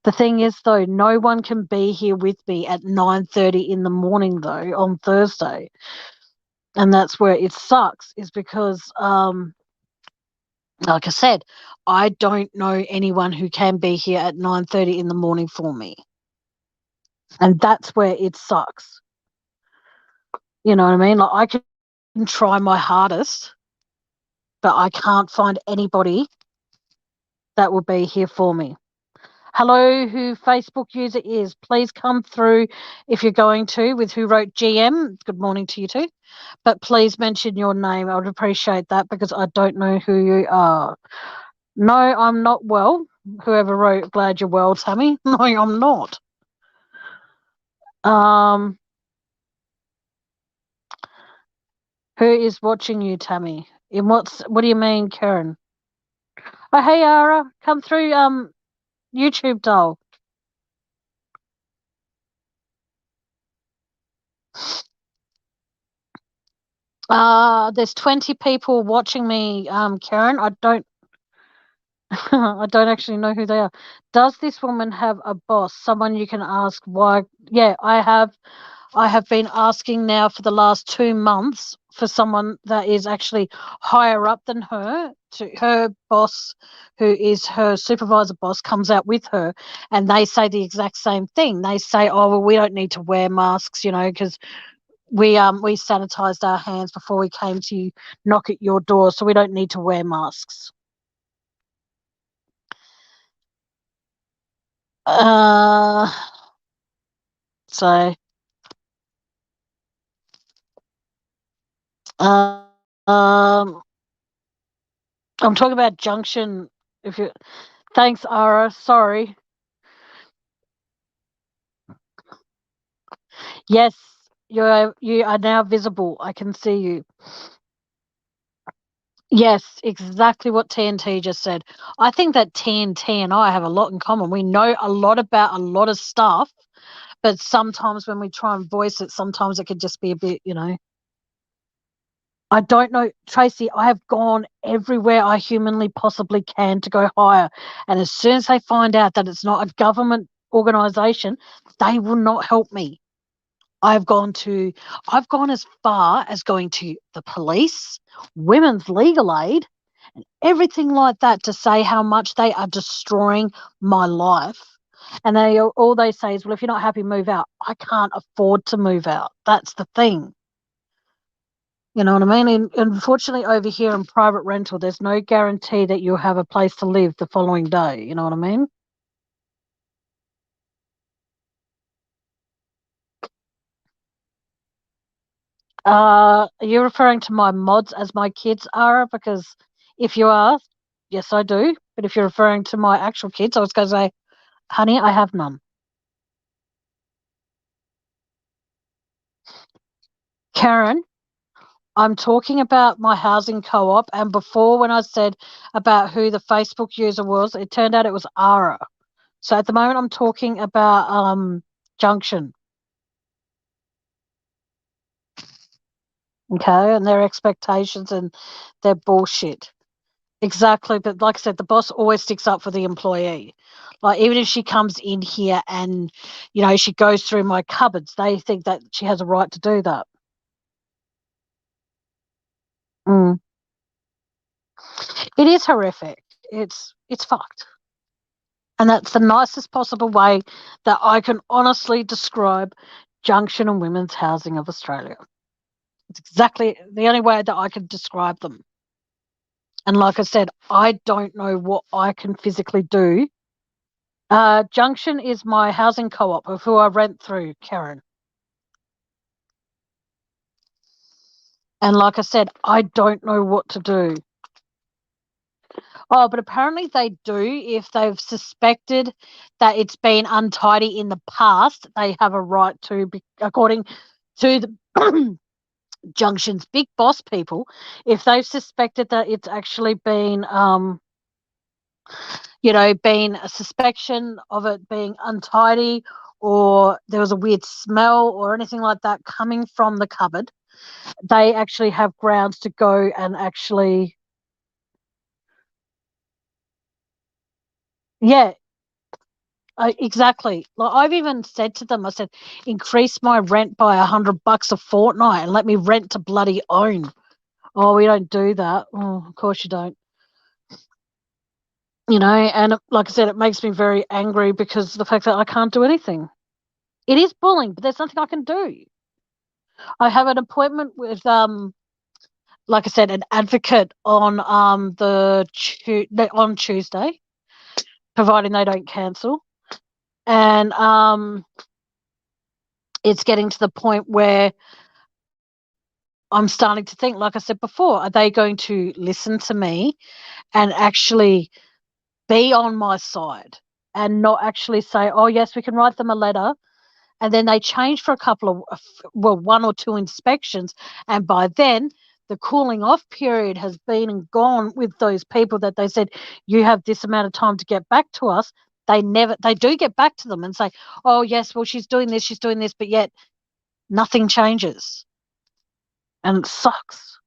The thing is, though, no one can be here with me at 9:30 in the morning, though, on Thursday. And that's where it sucks, is because, like I said, I don't know anyone who can be here at 9:30 in the morning for me. And that's where it sucks. You know what I mean? Like, I can try my hardest, but I can't find anybody that will be here for me. Hello, who Facebook user is. Please come through if you're going to with who wrote GM. Good morning to you too. But please mention your name. I would appreciate that because I don't know who you are. No, I'm not well. Whoever wrote, glad you're well, Tammy. No, I'm not. Who is watching you, Tammy? What do you mean, Karen? Oh, hey, Ara, come through YouTube, doll. There's 20 people watching me, Karen. I don't I don't actually know who they are. Does this woman have a boss? Someone you can ask why? Yeah, I have been asking now for the last 2 months for someone that is actually higher up than her. To her boss, who is her supervisor boss, comes out with her, and they say the exact same thing. They say, "Oh, well, we don't need to wear masks, because we sanitized our hands before we came to knock at your door, so we don't need to wear masks." Uh, so, uh, um, I'm talking about Junction. If you, thanks, Ara. Sorry. Yes, you are now visible. I can see you. Yes, exactly what TNT just said. I think that TNT and I have a lot in common. We know a lot about a lot of stuff, but sometimes when we try and voice it, sometimes it could just be a bit, I don't know, Tracy. I have gone everywhere I humanly possibly can to go higher. And as soon as they find out that it's not a government organization, they will not help me. I've gone to, I've gone as far as going to the police, women's legal aid, and everything like that to say how much they are destroying my life. And all they say is, well, if you're not happy, move out. I can't afford to move out. That's the thing. You know what I mean? And unfortunately, over here in private rental, there's no guarantee that you'll have a place to live the following day. You know what I mean? Are you referring to my mods as my kids, Ara? Because if you are, yes, I do. But if you're referring to my actual kids, I was going to say, honey, I have none. Karen, I'm talking about my housing co-op. And before, when I said about who the Facebook user was, it turned out it was Ara. So at the moment, I'm talking about Junction. Okay, and their expectations and their bullshit. Exactly, but like I said, the boss always sticks up for the employee. Like even if she comes in here and she goes through my cupboards, they think that she has a right to do that. Mm. It is horrific. It's fucked, and that's the nicest possible way that I can honestly describe Junction and Women's Housing of Australia. It's exactly the only way that I can describe them. And like I said, I don't know what I can physically do. Junction is my housing co-op of who I rent through, Karen. And like I said, I don't know what to do. Oh, but apparently they do. If they've suspected that it's been untidy in the past, they have a right to, according to the Junction's big boss people, if they've suspected that it's actually been a suspicion of it being untidy or there was a weird smell or anything like that coming from the cupboard, they actually have grounds to go and actually, yeah, exactly. Like I've even said to them, I said, increase my rent by $100 a fortnight and let me rent to bloody own. Oh, we don't do that. Oh, of course you don't. And like I said, it makes me very angry because of the fact that I can't do anything. It is bullying, but there's nothing I can do. I have an appointment with like I said, an advocate on on Tuesday, providing they don't cancel. And it's getting to the point where I'm starting to think, like I said before, are they going to listen to me and actually be on my side and not actually say, oh, yes, we can write them a letter. And then they change for a couple of, well, one or two inspections. And by then, the cooling off period has been and gone with those people that they said, you have this amount of time to get back to us. They do get back to them and say, oh, yes, well, she's doing this, but yet nothing changes. And it sucks.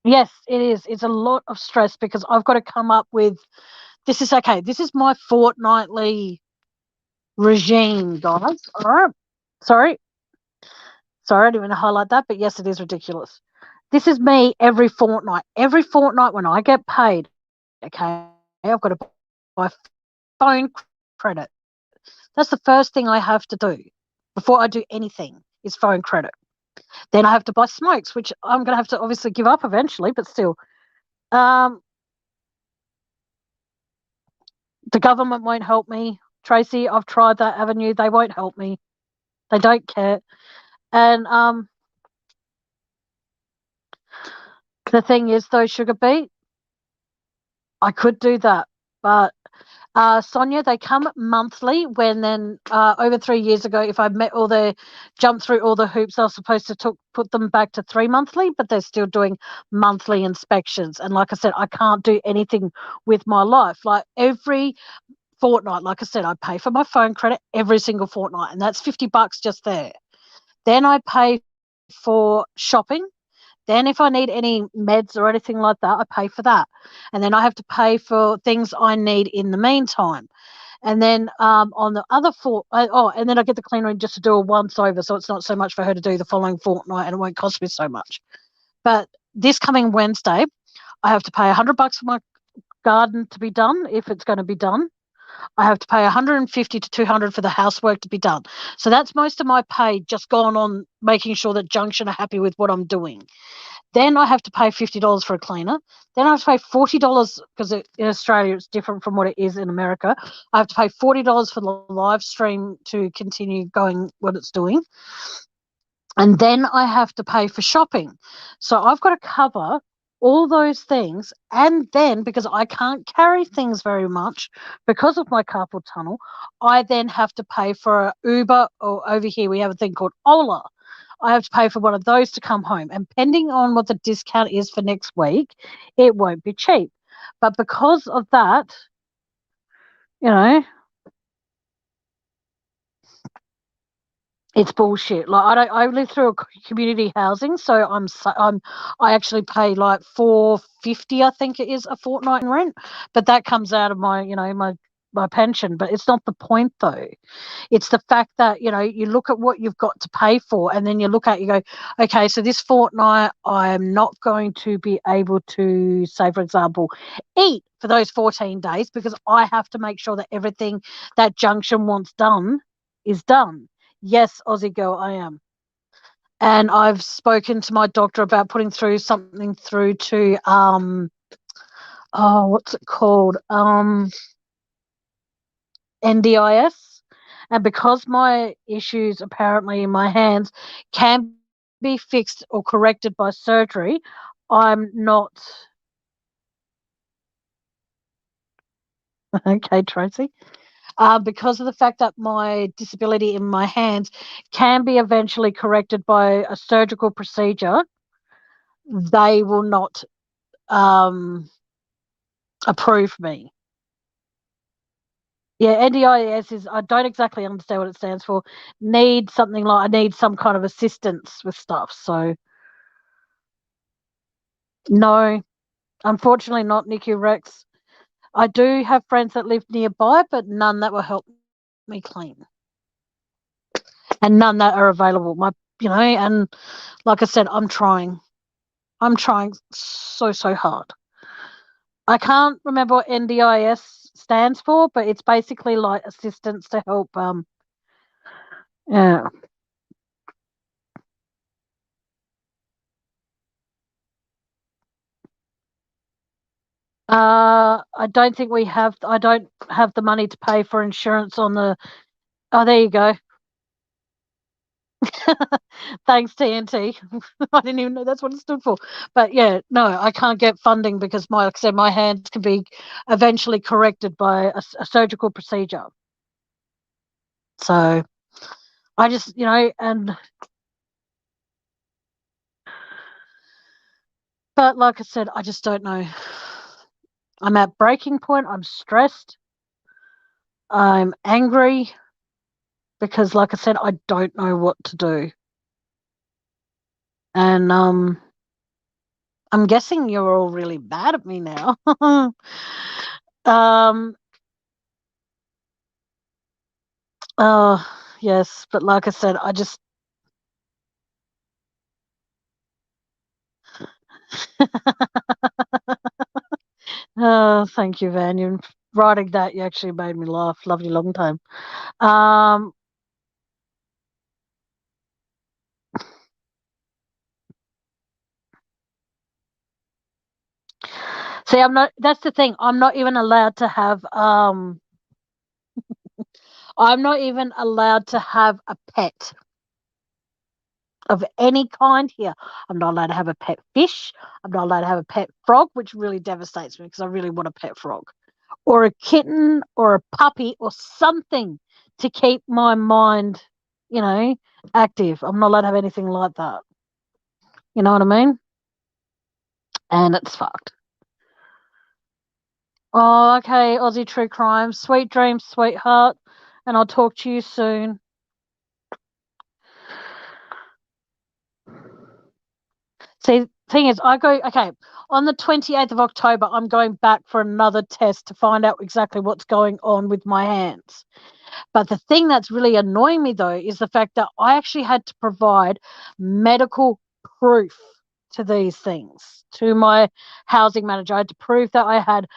Yes, it is. It's a lot of stress because I've got to come up with this is okay. This is my fortnightly regime, guys. All right. Sorry. Sorry, I didn't even highlight that, but yes, it is ridiculous. This is me every fortnight. Every fortnight when I get paid, okay, I've got to buy phone credit. That's the first thing I have to do before I do anything is phone credit. Then I have to buy smokes, which I'm going to have to obviously give up eventually, but still. Um, the government won't help me. Tracy, I've tried that avenue. They won't help me. They don't care. And the thing is, though, Sugar Beet, I could do that, but Sonia, they come monthly. When then over 3 years ago, if I met all the jumped through all the hoops, I was supposed to put them back to 3 monthly, but they're still doing monthly inspections. And like I said, I can't do anything with my life. Like every fortnight, like I said, I pay for my phone credit every single fortnight, and that's $50 just there. Then I pay for shopping. Then if I need any meds or anything like that, I pay for that. And then I have to pay for things I need in the meantime. And then on the other and then I get the cleaner in just to do a once over, so it's not so much for her to do the following fortnight, and it won't cost me so much. But this coming Wednesday, I have to pay $100 for my garden to be done if it's going to be done. I have to pay 150 to 200 for the housework to be done. So that's most of my pay just gone on making sure that Junction are happy with what I'm doing. Then I have to pay $50 for a cleaner. Then I have to pay $40 because in Australia it's different from what it is in America. I have to pay $40 for the live stream to continue going what it's doing. And then I have to pay for shopping. So I've got to cover all those things. And then because I can't carry things very much because of my carpal tunnel, I then have to pay for Uber, or over here we have a thing called Ola. I have to pay for one of those to come home. And depending on what the discount is for next week, it won't be cheap. But because of that, you know, it's bullshit. Like I live through a community housing, so I actually pay like $4.50, I think it is, a fortnight in rent, but that comes out of my my pension. But it's not the point though. It's the fact that you look at what you've got to pay for, and then you look at you go, okay, so this fortnight I am not going to be able to, say for example, eat for those 14 days because I have to make sure that everything that Junction wants done is done. Yes, Aussie girl, I am. And I've spoken to my doctor about putting through something through to what's it called? NDIS. And because my issues apparently in my hands can be fixed or corrected by surgery, I'm not okay, Tracy. Because of the fact that my disability in my hands can be eventually corrected by a surgical procedure, they will not approve me. Yeah, NDIS is, I don't exactly understand what it stands for. Need something like, I need some kind of assistance with stuff. So, no, unfortunately not, Nikki Rex. I do have friends that live nearby, but none that will help me clean. And none that are available. And like I said, I'm trying. I'm trying so hard. I can't remember what NDIS stands for, but it's basically like assistance to help. Yeah. I don't think we have. I don't have the money to pay for insurance on the. Oh, there you go. Thanks, TNT. I didn't even know that's what it stood for. But yeah, no, I can't get funding because like I said, my hands can be eventually corrected by a surgical procedure. So I just, but like I said, I just don't know. I'm at breaking point. I'm stressed. I'm angry because, like I said, I don't know what to do. And I'm guessing you're all really mad at me now. um, yes, but like I said, I just. Oh, thank you, Van. You writing that, you actually made me laugh. Lovely long time. Um, see, I'm not. That's the thing. I'm not even allowed to have. I'm not even allowed to have a pet of any kind here. I'm not allowed to have a pet fish. I'm not allowed to have a pet frog, which really devastates me because I really want a pet frog, or a kitten or a puppy or something to keep my mind, active. I'm not allowed to have anything like that. You know what I mean? And it's fucked. Oh, okay, Aussie True Crime. Sweet dreams, sweetheart. And I'll talk to you soon. See, thing is, on the 28th of October, I'm going back for another test to find out exactly what's going on with my hands. But the thing that's really annoying me, though, is the fact that I actually had to provide medical proof to these things, to my housing manager. I had to prove that I had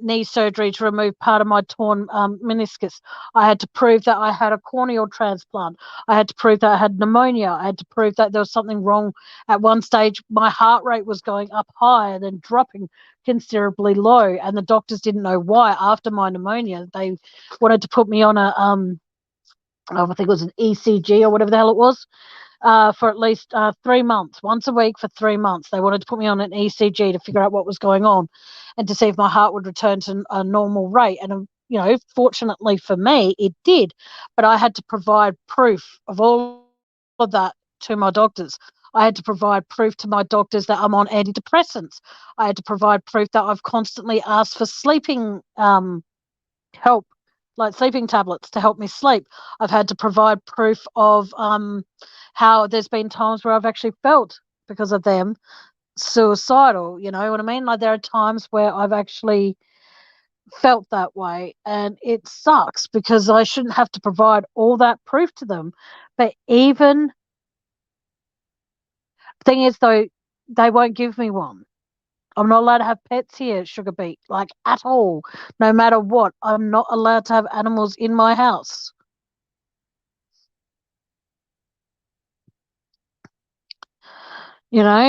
knee surgery to remove part of my torn meniscus. I had to prove that I had a corneal transplant. I had to prove that I had pneumonia. I had to prove that there was something wrong. At one stage, my heart rate was going up high and then dropping considerably low, and the doctors didn't know why. After my pneumonia, they wanted to put me on a I think it was an ECG or whatever the hell it was, for at least 3 months, once a week for 3 months. They wanted to put me on an ECG to figure out what was going on and to see if my heart would return to a normal rate. And, fortunately for me, it did. But I had to provide proof of all of that to my doctors. I had to provide proof to my doctors that I'm on antidepressants. I had to provide proof that I've constantly asked for sleeping help, like sleeping tablets to help me sleep. I've had to provide proof of how there's been times where I've actually felt, because of them, suicidal. You know what I mean? Like, there are times where I've actually felt that way, and it sucks because I shouldn't have to provide all that proof to them. But even thing is, though, they won't give me one. I'm not allowed to have pets here, Sugar Beet, like at all. No matter what, I'm not allowed to have animals in my house.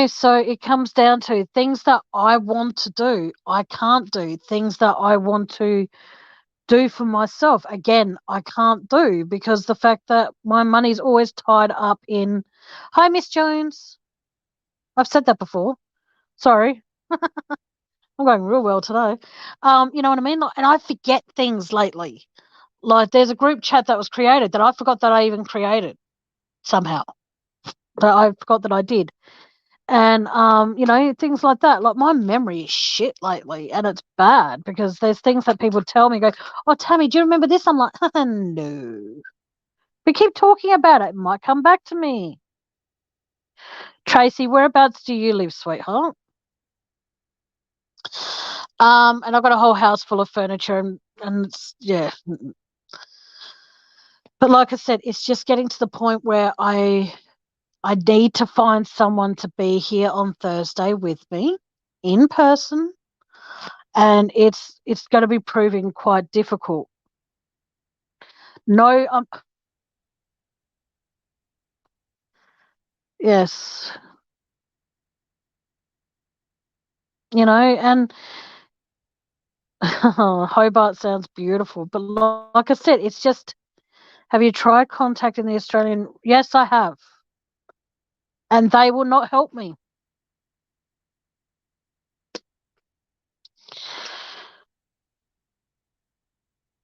So it comes down to things that I want to do, I can't do. Things that I want to do for myself, again, I can't do, because the fact that my money's always tied up in, hi, Miss Jones. I've said that before. Sorry. I'm going real well today. You know what I mean? And I forget things lately. Like, there's a group chat that was created that I forgot that I even created somehow. That I forgot that I did. And things like that. Like, my memory is shit lately, and it's bad because there's things that people tell me, go, oh, Tammy, do you remember this? I'm like, no. We keep talking about it. It might come back to me. Tracy, whereabouts do you live, sweetheart? And I've got a whole house full of furniture, and it's, yeah. But like I said, it's just getting to the point where I need to find someone to be here on Thursday with me in person, and it's going to be proving quite difficult. No, yes, and Hobart sounds beautiful, but like I said, it's just, have you tried contacting the Australian? Yes, I have, and they will not help me.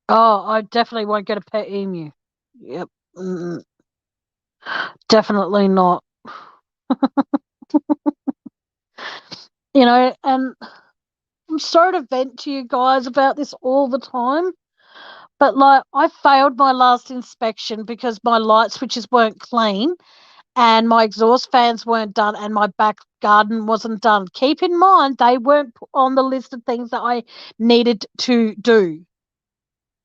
Oh, I definitely won't get a pet emu. Yep. Definitely not. And I'm sorry to vent to you guys about this all the time, but like, I failed my last inspection because my light switches weren't clean and my exhaust fans weren't done and my back garden wasn't done. Keep in mind, they weren't on the list of things that I needed to do.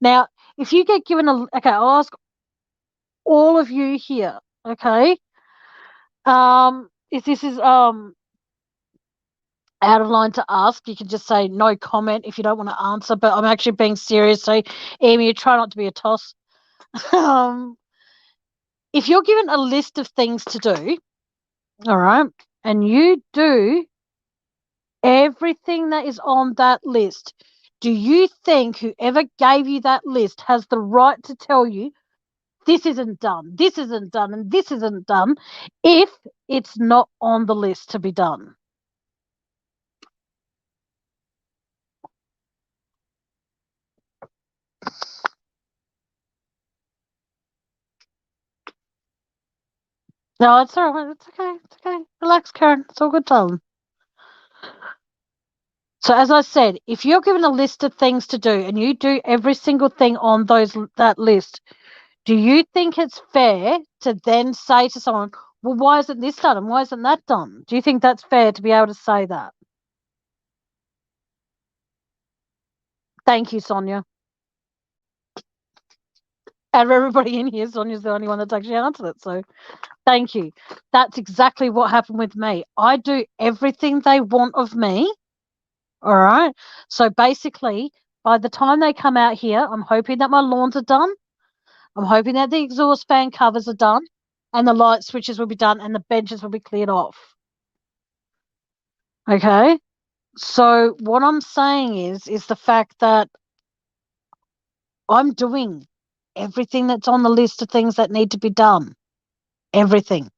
Now, if you get given okay, I'll ask all of you here, okay? If this is out of line to ask, you can just say no comment if you don't want to answer, but I'm actually being serious, so Amy, try not to be a toss. If you're given a list of things to do, all right, and you do everything that is on that list, do you think whoever gave you that list has the right to tell you this isn't done, this isn't done, and this isn't done if it's not on the list to be done? No, it's all right. It's okay. It's okay. Relax, Karen. It's all good, darling. So as I said, if you're given a list of things to do and you do every single thing on that list, do you think it's fair to then say to someone, well, why isn't this done and why isn't that done? Do you think that's fair to be able to say that? Thank you, Sonia. Out of everybody in here, Sonia's the only one that's actually answered it. So thank you. That's exactly what happened with me. I do everything they want of me. All right. So basically, by the time they come out here, I'm hoping that my lawns are done. I'm hoping that the exhaust fan covers are done and the light switches will be done and the benches will be cleared off. Okay. So what I'm saying is the fact that I'm doing everything that's on the list of things that need to be done. Everything.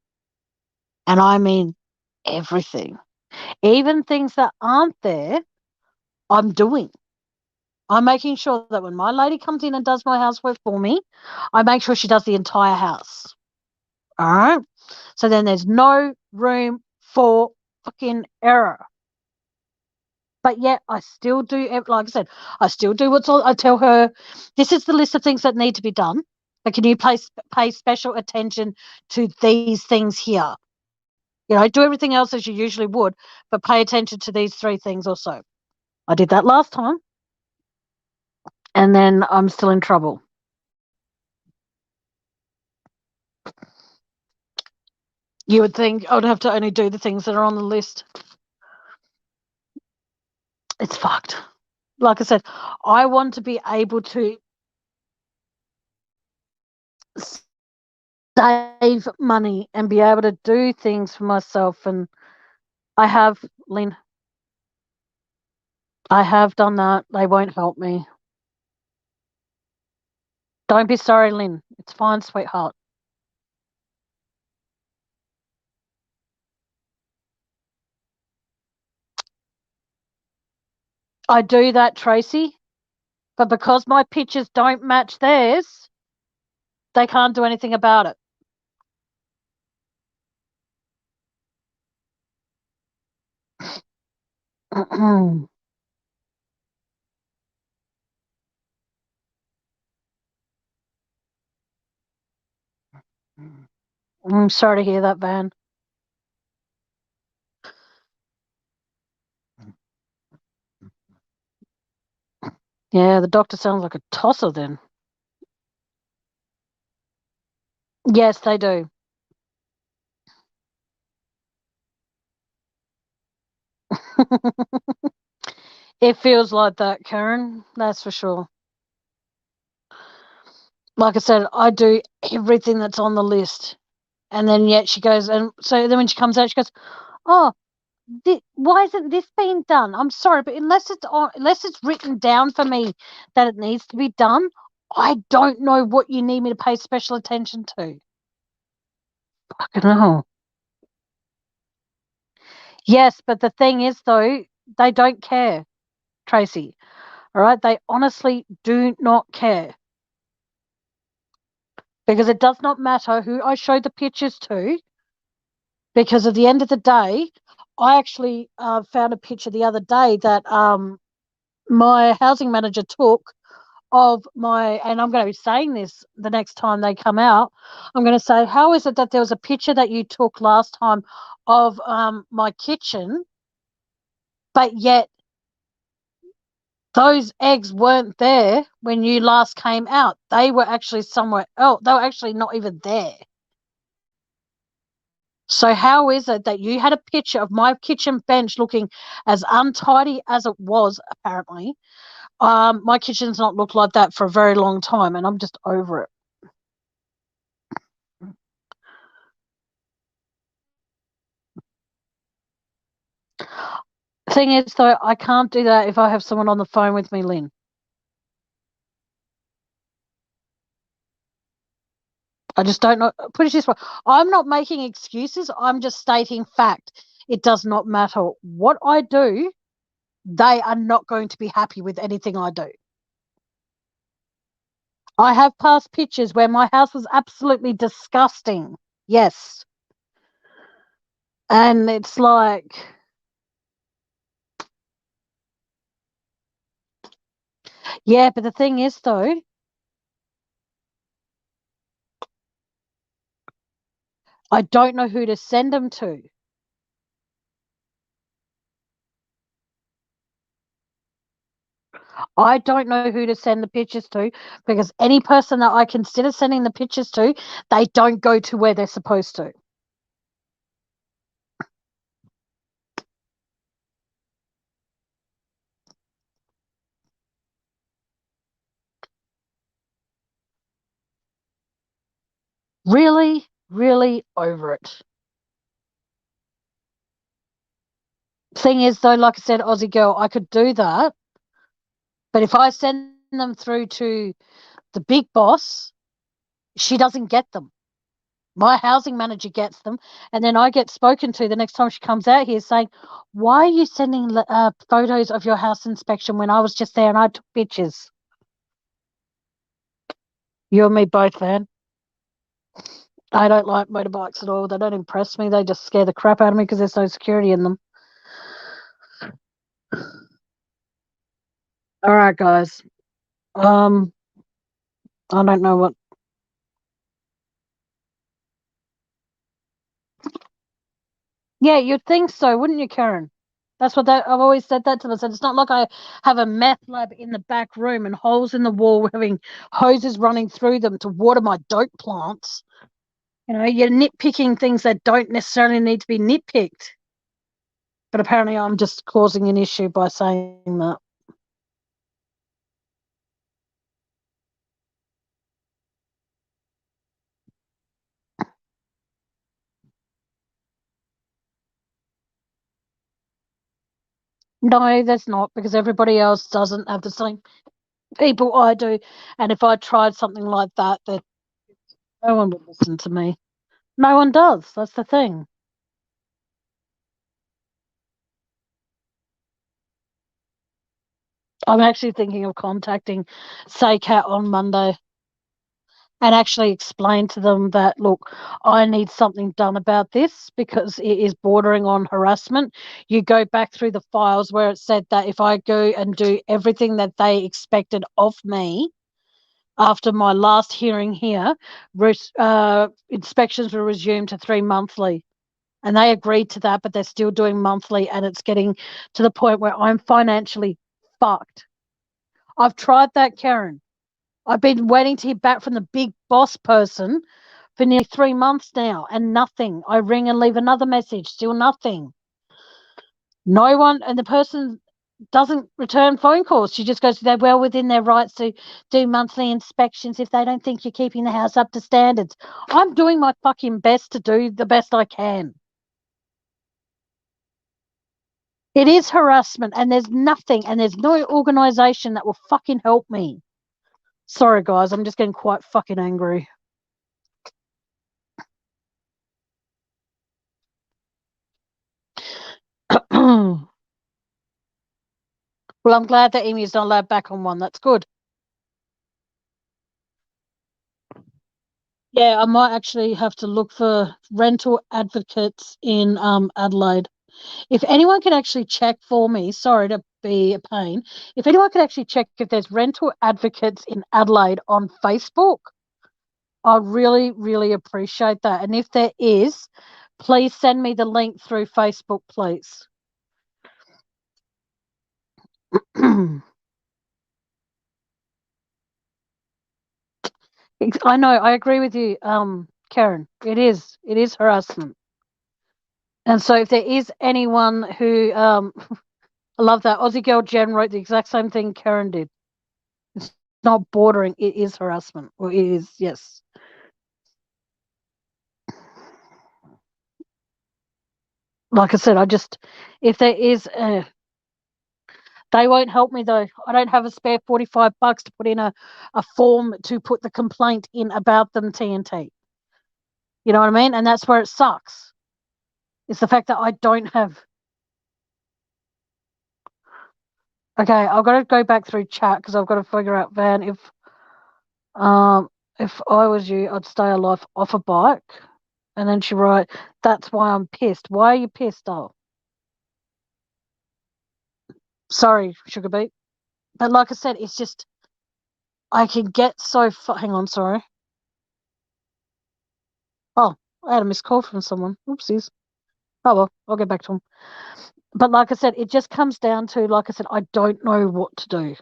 And I mean everything. Even things that aren't there, I'm doing. I'm making sure that when my lady comes in and does my housework for me, I make sure she does the entire house. All right. So then there's no room for fucking error. But yet I still do, like I said, I still do what's all. I tell her, this is the list of things that need to be done. But can you pay special attention to these things here? Do everything else as you usually would, but pay attention to these three things also. I did that last time, and then I'm still in trouble. You would think I would have to only do the things that are on the list. It's fucked. Like I said, I want to be able to save money and be able to do things for myself. And I have, Lynn. I have done that. They won't help me. Don't be sorry, Lynn. It's fine, sweetheart. I do that, Tracy, but because my pictures don't match theirs, they can't do anything about it. I'm sorry to hear that, Van. Yeah, the doctor sounds like a tosser then. Yes, they do. It feels like that, Karen. That's for sure. Like I said, I do everything that's on the list. And then yet she goes, and so then when she comes out, she goes, oh, why isn't this being done? I'm sorry, but unless it's written down for me that it needs to be done, I don't know what you need me to pay special attention to. Fucking hell. Yes, but the thing is, though, they don't care, Tracy. All right, they honestly do not care because it does not matter who I show the pictures to. Because at the end of the day, I actually found a picture the other day that my housing manager took of my, and I'm going to be saying this the next time they come out. I'm going to say, how is it that there was a picture that you took last time of my kitchen, but yet those eggs weren't there when you last came out? They were actually somewhere else. They were actually not even there. So how is it that you had a picture of my kitchen bench looking as untidy as it was, apparently? My kitchen's not looked like that for a very long time, and I'm just over it. Thing is, though, I can't do that if I have someone on the phone with me, Lynn. I just don't know. Put it this way, I'm not making excuses. I'm just stating fact. It does not matter what I do. They are not going to be happy with anything I do. I have past pictures where my house was absolutely disgusting. Yes. And it's like, yeah, but the thing is, though, I don't know who to send them to. I don't know who to send the pictures to because any person that I consider sending the pictures to, they don't go to where they're supposed to. Really, really over it. Thing is, though, like I said, Aussie girl, I could do that. But if I send them through to the big boss, she doesn't get them. My housing manager gets them, and then I get spoken to the next time she comes out here saying, "Why are you sending photos of your house inspection when I was just there and I took pictures?" You and me both, Van. I don't like motorbikes at all. They don't impress me. They just scare the crap out of me because there's no security in them. All right, guys. Um, I don't know what. Yeah, you'd think so, wouldn't you, Karen? That's what I've always said that to them. I said it's not like I have a meth lab in the back room and holes in the wall having hoses running through them to water my dope plants. You're nitpicking things that don't necessarily need to be nitpicked. But apparently I'm just causing an issue by saying that. No, that's not because everybody else doesn't have the same people I do. And if I tried something like that, then no one would listen to me. No one does. That's the thing. I'm actually thinking of contacting SACAT on Monday and actually explain to them that, look, I need something done about this because it is bordering on harassment. You go back through the files where it said that if I go and do everything that they expected of me after my last hearing here, inspections were resumed to 3 monthly. And they agreed to that, but they're still doing monthly, and it's getting to the point where I'm financially fucked. I've tried that, Karen. I've been waiting to hear back from the big boss person for nearly 3 months now, and nothing. I ring and leave another message, still nothing. No one, and the person doesn't return phone calls. She just goes, they're well within their rights to do monthly inspections if they don't think you're keeping the house up to standards. I'm doing my fucking best to do the best I can. It is harassment, and there's nothing, and there's no organisation that will fucking help me. Sorry, guys, I'm just getting quite fucking angry. Well, I'm glad that Amy's not allowed back on one. That's good. Yeah, I might actually have to look for rental advocates in Adelaide. If anyone can actually check for me, sorry to be a pain, if anyone can actually check if there's rental advocates in Adelaide on Facebook, I'd really, really appreciate that. And if there is, please send me the link through Facebook, please. I know, I agree with you, Karen. It is harassment. And so if there is anyone who I love that. Aussie Girl Jen wrote the exact same thing Karen did. It's not bordering, it is harassment. Or it is, yes. Like I said, if there is, they won't help me though. I don't have a spare $45 to put in a form to put the complaint in about them TNT. You know what I mean? And that's where it sucks. It's the fact that I don't have. Okay, I've got to go back through chat because I've got to figure out, Van, um if I was you, I'd stay alive off a bike And then she wrote, that's why I'm pissed. Why are you pissed? Oh, sorry, Sugar Beet. But like I said, it's just, I can get so hang on, sorry. Oh, I had a missed call from someone. Oopsies. Oh well, I'll get back to him. But like I said, it just comes down to, like I said, I don't know what to do.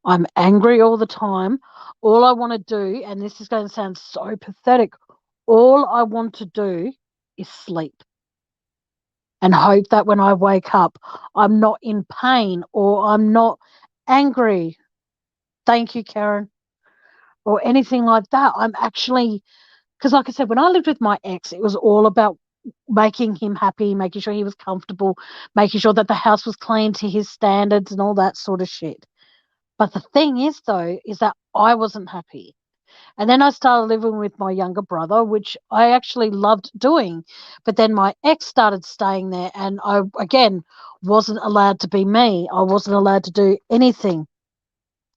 I'm angry all the time. All I want to do, and this is going to sound so pathetic, all I want to do is sleep and hope that when I wake up, I'm not in pain or I'm not angry. Thank you, Karen, or anything like that. I'm actually, because like I said, when I lived with my ex, it was all about making him happy, making sure he was comfortable, making sure that the house was clean to his standards and all that sort of shit. But the thing is, though, is that I wasn't happy. And then I started living with my younger brother, which I actually loved doing. But then my ex started staying there, and I, again, wasn't allowed to be me. I wasn't allowed to do anything.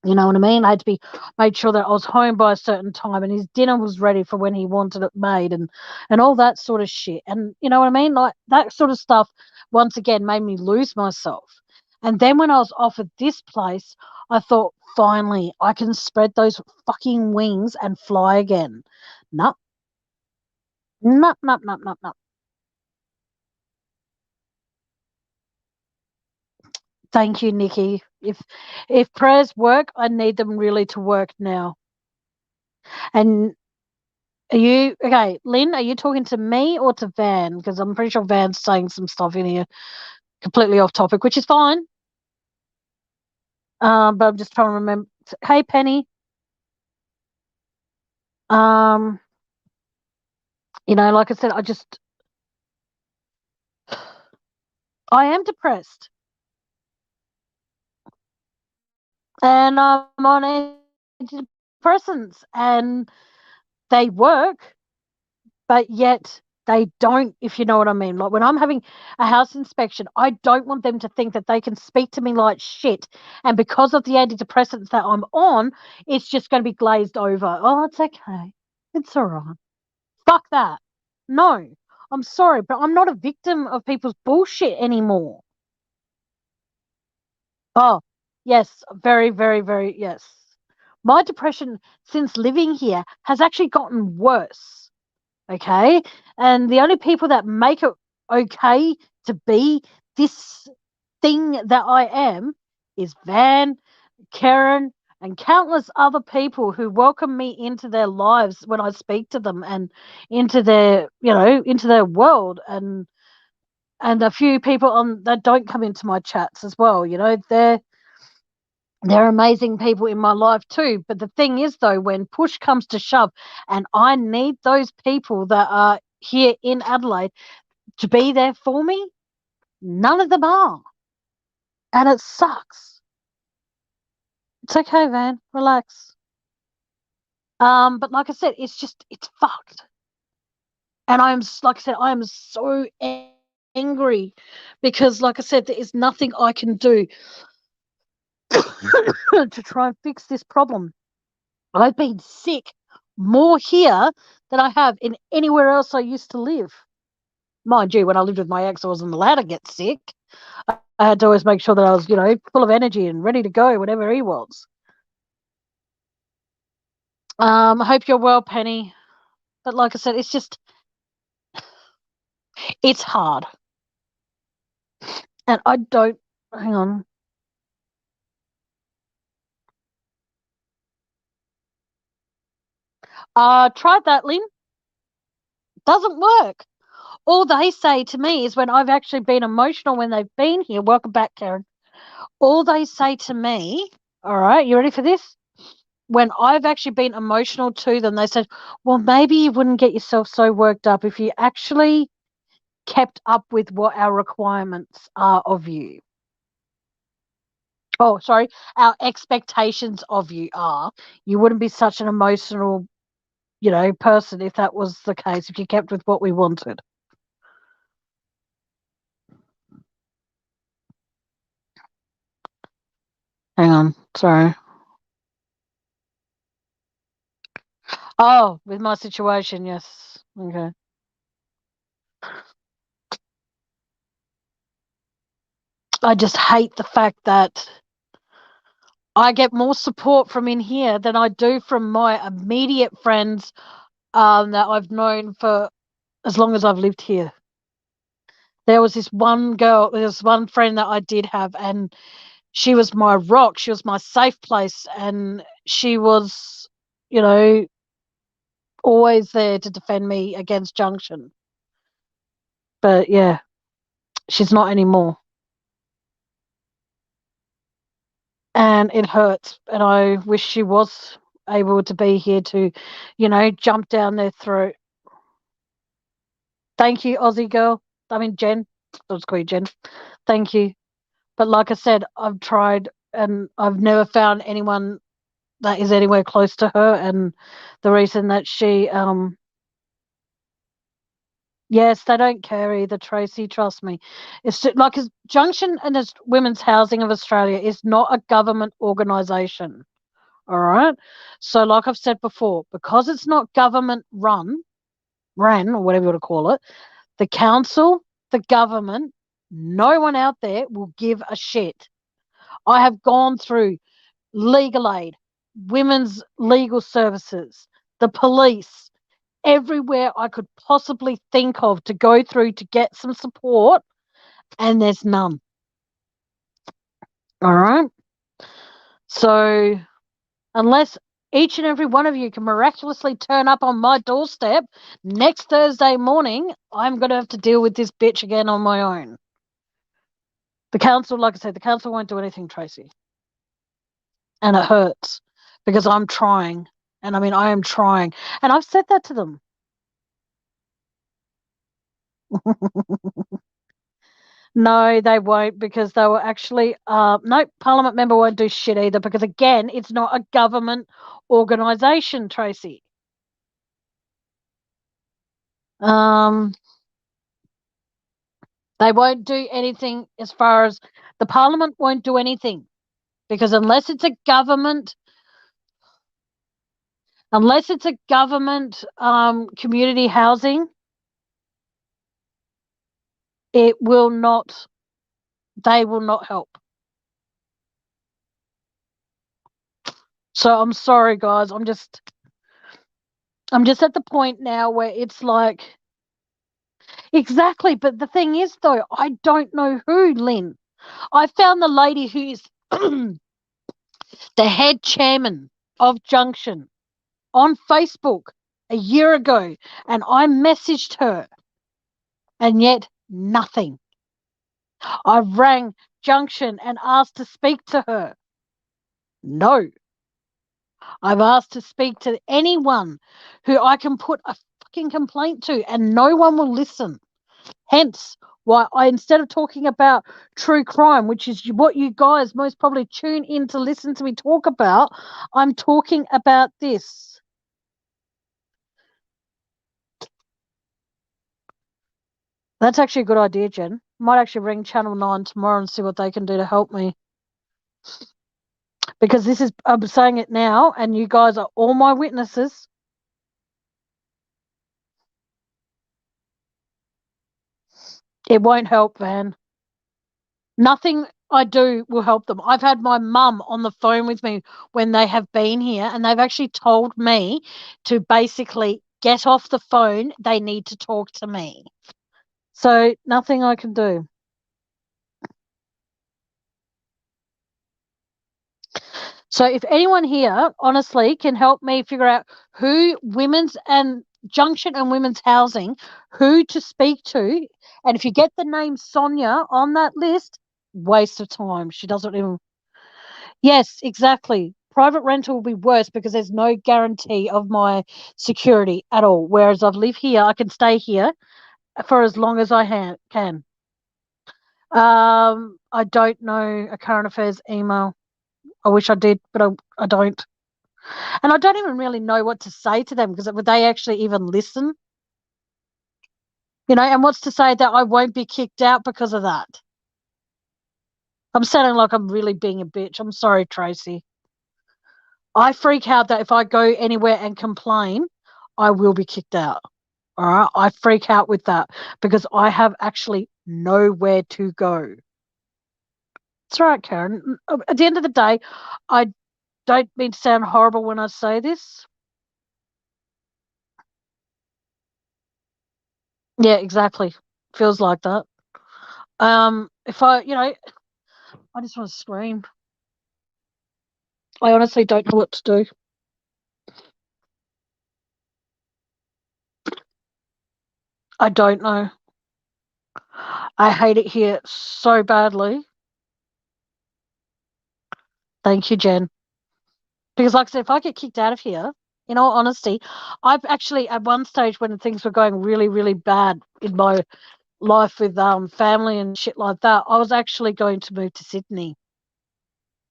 You know what I mean? I had to be made sure that I was home by a certain time and his dinner was ready for when he wanted it made and all that sort of shit. And you know what I mean? Like that sort of stuff once again made me lose myself. And then when I was offered this place, I thought finally I can spread those fucking wings and fly again. Nope. Nope, nope, nope, nope, nope. Thank you, Nikki. If prayers work, I need them really to work now. And are you okay, Lynn? Are you talking to me or to Van? Because I'm pretty sure Van's saying some stuff in here completely off topic, which is fine. But I'm just trying to remember. Hey, Penny. Um, like I said, I am depressed, and I'm on antidepressants, and they work, but yet they don't, if you know what I mean. Like when I'm having a house inspection, I don't want them to think that they can speak to me like shit. And because of the antidepressants that I'm on, it's just going to be glazed over. Oh, it's okay. It's all right. Fuck that. No, I'm sorry, but I'm not a victim of people's bullshit anymore. Oh, yes, very, very, very, yes. My depression since living here has actually gotten worse. Okay. And the only people that make it okay to be this thing that I am is Van, Karen, and countless other people who welcome me into their lives when I speak to them and into their, into their world and a few people on that don't come into my chats as well. They're amazing people in my life too. But the thing is, though, when push comes to shove, and I need those people that are here in Adelaide to be there for me, none of them are. And it sucks. It's okay, Van. Relax. But like I said, it's fucked. And like I said, I am so angry because, like I said, there is nothing I can do to try and fix this problem. I've been sick more here than I have in anywhere else I used to live. Mind you, when I lived with my ex, I wasn't allowed to get sick. I had to always make sure that I was, full of energy and ready to go whenever he was. I hope you're well, Penny. But like I said, it's hard. And I don't, hang on. Tried that, Lynn. Doesn't work. All they say to me is when I've actually been emotional when they've been here. Welcome back, Karen. All they say to me, all right, you ready for this? When I've actually been emotional to them, they said, well, maybe you wouldn't get yourself so worked up if you actually kept up with what our requirements are of you. Oh, sorry, our expectations of you are. You wouldn't be such an emotional, person if that was the case, if you kept with what we wanted. Hang on, sorry. Oh, with my situation, yes. Okay. I just hate the fact that I get more support from in here than I do from my immediate friends that I've known for as long as I've lived here. There was this one girl, there's one friend that I did have, and she was my rock. She was my safe place, and she was, you know, always there to defend me against Junction. But yeah, she's not anymore. And it hurts. And I wish she was able to be here to, jump down their throat. Thank you, Aussie girl. I mean, Jen. I'll just call you Jen. Thank you. But like I said, I've tried and I've never found anyone that is anywhere close to her. And the reason that she, yes, they don't care either, Tracy. Trust me. It's like Junction and as Women's Housing of Australia is not a government organisation. All right. So, like I've said before, because it's not government ran, or whatever you want to call it, the council, the government, no one out there will give a shit. I have gone through legal aid, women's legal services, the police, everywhere I could possibly think of to go through to get some support, and there's none. All right. So, unless each and every one of you can miraculously turn up on my doorstep next Thursday morning, I'm going to have to deal with this bitch again on my own. The council, like I said, the council won't do anything, Tracy. And it hurts because I'm trying. And I mean, I am trying. And I've said that to them. No, they won't because they will actually, no, Parliament member won't do shit either because, again, it's not a government organisation, Tracy. They won't do anything as far as the Parliament won't do anything because unless it's a government community housing, they will not help. So I'm sorry, guys. I'm just at the point now where it's like, exactly. But the thing is, though, I don't know who, Lynn. I found the lady who is the head chairman of Junction on Facebook a year ago, and I messaged her, and yet nothing. I rang Junction and asked to speak to her. No. I've asked to speak to anyone who I can put a fucking complaint to, and no one will listen. Hence why instead of talking about true crime, which is what you guys most probably tune in to listen to me talk about, I'm talking about this. That's actually a good idea, Jen. Might actually ring Channel 9 tomorrow and see what they can do to help me. Because I'm saying it now, and you guys are all my witnesses. It won't help, Van. Nothing I do will help them. I've had my mum on the phone with me when they have been here, and they've actually told me to basically get off the phone. They need to talk to me. So nothing I can do. So if anyone here, honestly, can help me figure out who Women's and Junction and Women's Housing, who to speak to, and if you get the name Sonia on that list, waste of time. She doesn't even. Yes, exactly. Private rental will be worse because there's no guarantee of my security at all. Whereas I live here, I can stay here for as long as I can. I don't know a current affairs email. I wish I did, but I don't. And I don't even really know what to say to them because would they actually even listen? And what's to say that I won't be kicked out because of that? I'm sounding like I'm really being a bitch. I'm sorry, Tracy. I freak out that if I go anywhere and complain, I will be kicked out. All right. I freak out with that because I have actually nowhere to go. That's right, Karen. At the end of the day, I don't mean to sound horrible when I say this. Yeah, exactly. Feels like that. If I just want to scream. I honestly don't know what to do. I don't know. I hate it here so badly. Thank you, Jen. Because, like I said, if I get kicked out of here, in all honesty, I've actually, at one stage when things were going really, really bad in my life with family and shit like that, I was actually going to move to Sydney.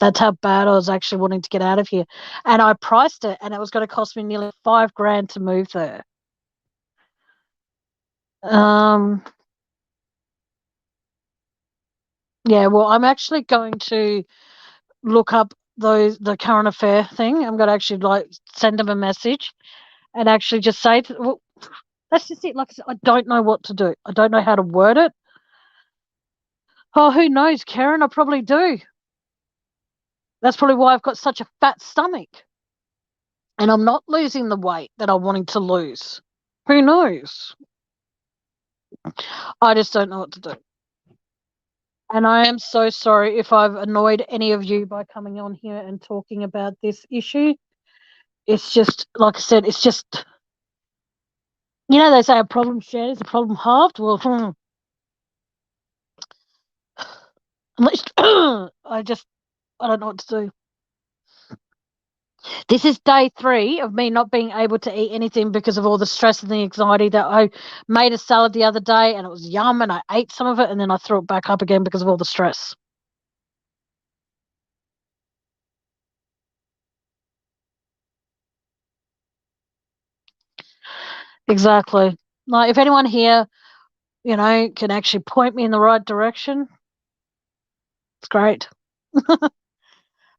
That's how bad I was actually wanting to get out of here. And I priced it, and it was going to cost me nearly $5,000 to move there. Um, yeah, well, I'm actually going to look up the current affair thing. I'm going to actually like send them a message and actually just say, well, that's just it. Like I said, I don't know what to do. I don't know how to word it. Oh, who knows, Karen? I probably do. That's probably why I've got such a fat stomach. And I'm not losing the weight that I'm wanting to lose. Who knows? I just don't know what to do. And I am so sorry if I've annoyed any of you by coming on here and talking about this issue. It's just, like I said, it's just, they say a problem shared is a problem halved. Well, unless I don't know what to do. This is day 3 of me not being able to eat anything because of all the stress and the anxiety that I made a salad the other day and it was yum and I ate some of it and then I threw it back up again because of all the stress. Exactly. Like if anyone here, can actually point me in the right direction, it's great.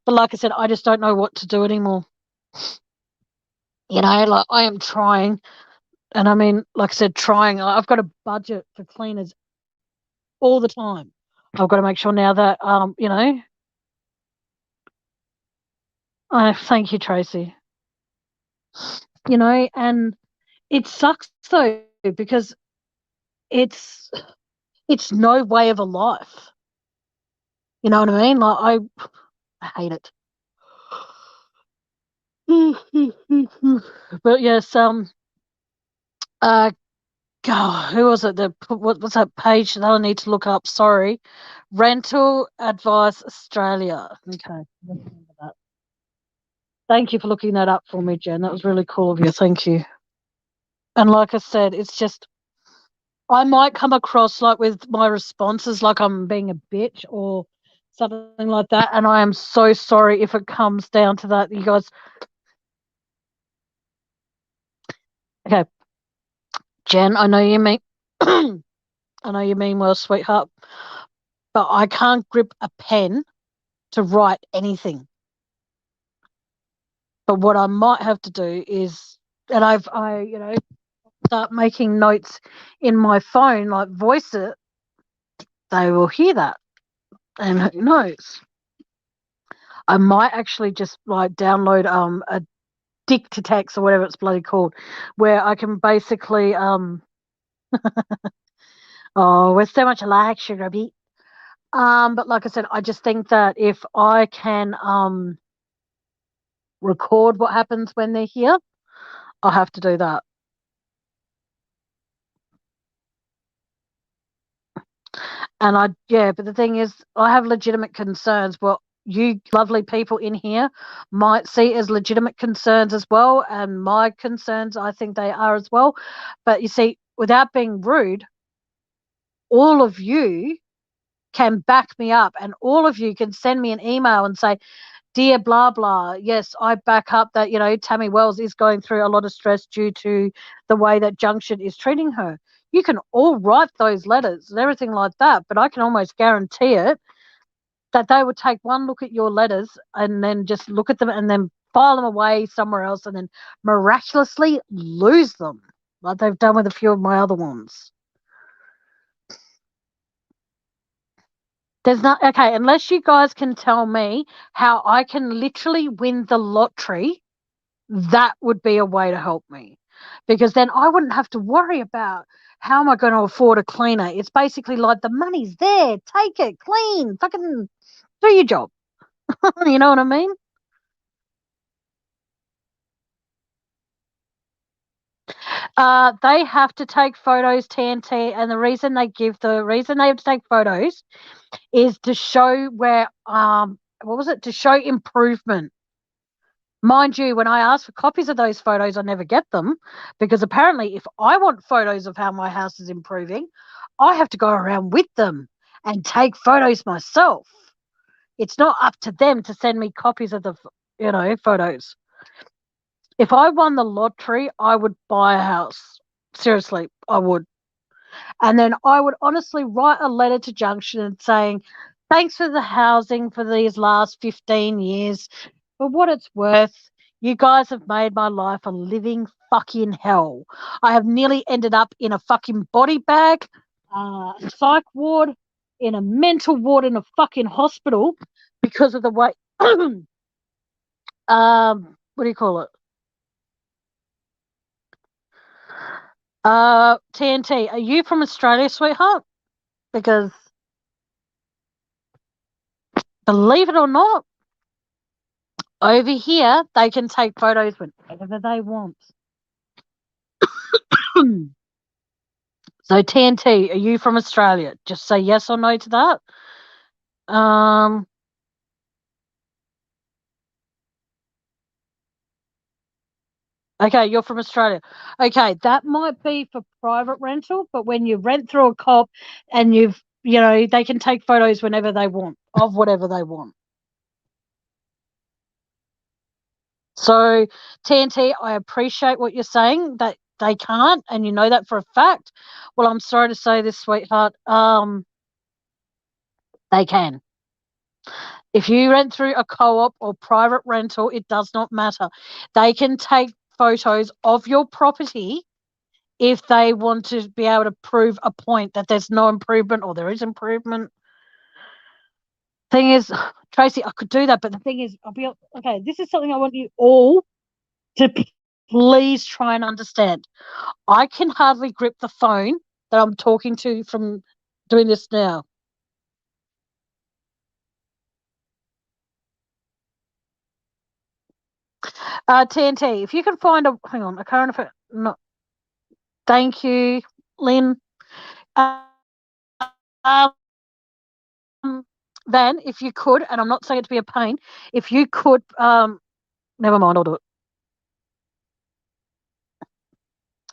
But like I said, I just don't know what to do anymore. Like I am trying. And I mean, like I said, trying. I've got a budget for cleaners all the time. I've got to make sure now that, thank you, Tracy. And it sucks though because it's it's no way of a life. You know what I mean? Like I hate it. But yes, uh, God, who was it? What's that page that I need to look up? Sorry, Rental Advice Australia. Okay, remember that. Thank you for looking that up for me, Jen. That was really cool of you. Thank you. And like I said, it's just I might come across like with my responses like I'm being a bitch or something like that, and I am so sorry if it comes down to that. You guys, okay, Jen, I know you mean, I know you mean well, sweetheart, but I can't grip a pen to write anything. But what I might have to do is, and start making notes in my phone, like voice it, they will hear that. And who knows? I might actually just like download a dick to text or whatever it's bloody called, where I can basically oh, we're so much alike, sugar beet. But like I said, I just think that if I can record what happens when they're here, I'll have to do that. And but the thing is, I have legitimate concerns. Well, you lovely people in here might see as legitimate concerns as well. And my concerns, I think they are as well. But you see, without being rude, all of you can back me up and all of you can send me an email and say, dear blah blah, yes, I back up that, Tammy Wells is going through a lot of stress due to the way that Junction is treating her. You can all write those letters and everything like that, but I can almost guarantee it that they would take one look at your letters and then just look at them and then file them away somewhere else and then miraculously lose them. like they've done with a few of my other ones. There's not, okay, unless you guys can tell me how I can literally win the lottery, that would be a way to help me. Because then I wouldn't have to worry about how am I going to afford a cleaner. It's basically like the money's there, take it, clean, fucking do your job. You know what I mean? They have to take photos, TNT, and the reason they have to take photos is to show where what was it? To show improvement. Mind you, when I ask for copies of those photos, I never get them because apparently, if I want photos of how my house is improving, I have to go around with them and take photos myself. It's not up to them to send me copies of the, photos. If I won the lottery, I would buy a house. Seriously, I would. And then I would honestly write a letter to Junction and saying, thanks for the housing for these last 15 years. For what it's worth, you guys have made my life a living fucking hell. I have nearly ended up in a fucking body bag, psych ward, in a mental ward in a fucking hospital because of the way, what do you call it? TNT, are you from Australia, sweetheart? Because believe it or not, over here they can take photos whenever they want. So TNT, are you from Australia? Just say yes or no to that. Okay, you're from Australia. Okay, that might be for private rental, but when you rent through a cop and they can take photos whenever they want of whatever they want. So TNT, I appreciate what you're saying that they can't, and you know that for a fact. Well, I'm sorry to say this, sweetheart. They can. If you rent through a co-op or private rental, it does not matter. They can take photos of your property if they want to be able to prove a point that there's no improvement or there is improvement. Thing is, Tracy, I could do that, but the thing is, okay, this is something I want you all to please try and understand. I can hardly grip the phone that I'm talking to from doing this now. TNT, if you can find hang on, a current affair, no, thank you, Lynn. Um, Van, if you could, and I'm not saying it to be a pain, if you could, never mind, I'll do it.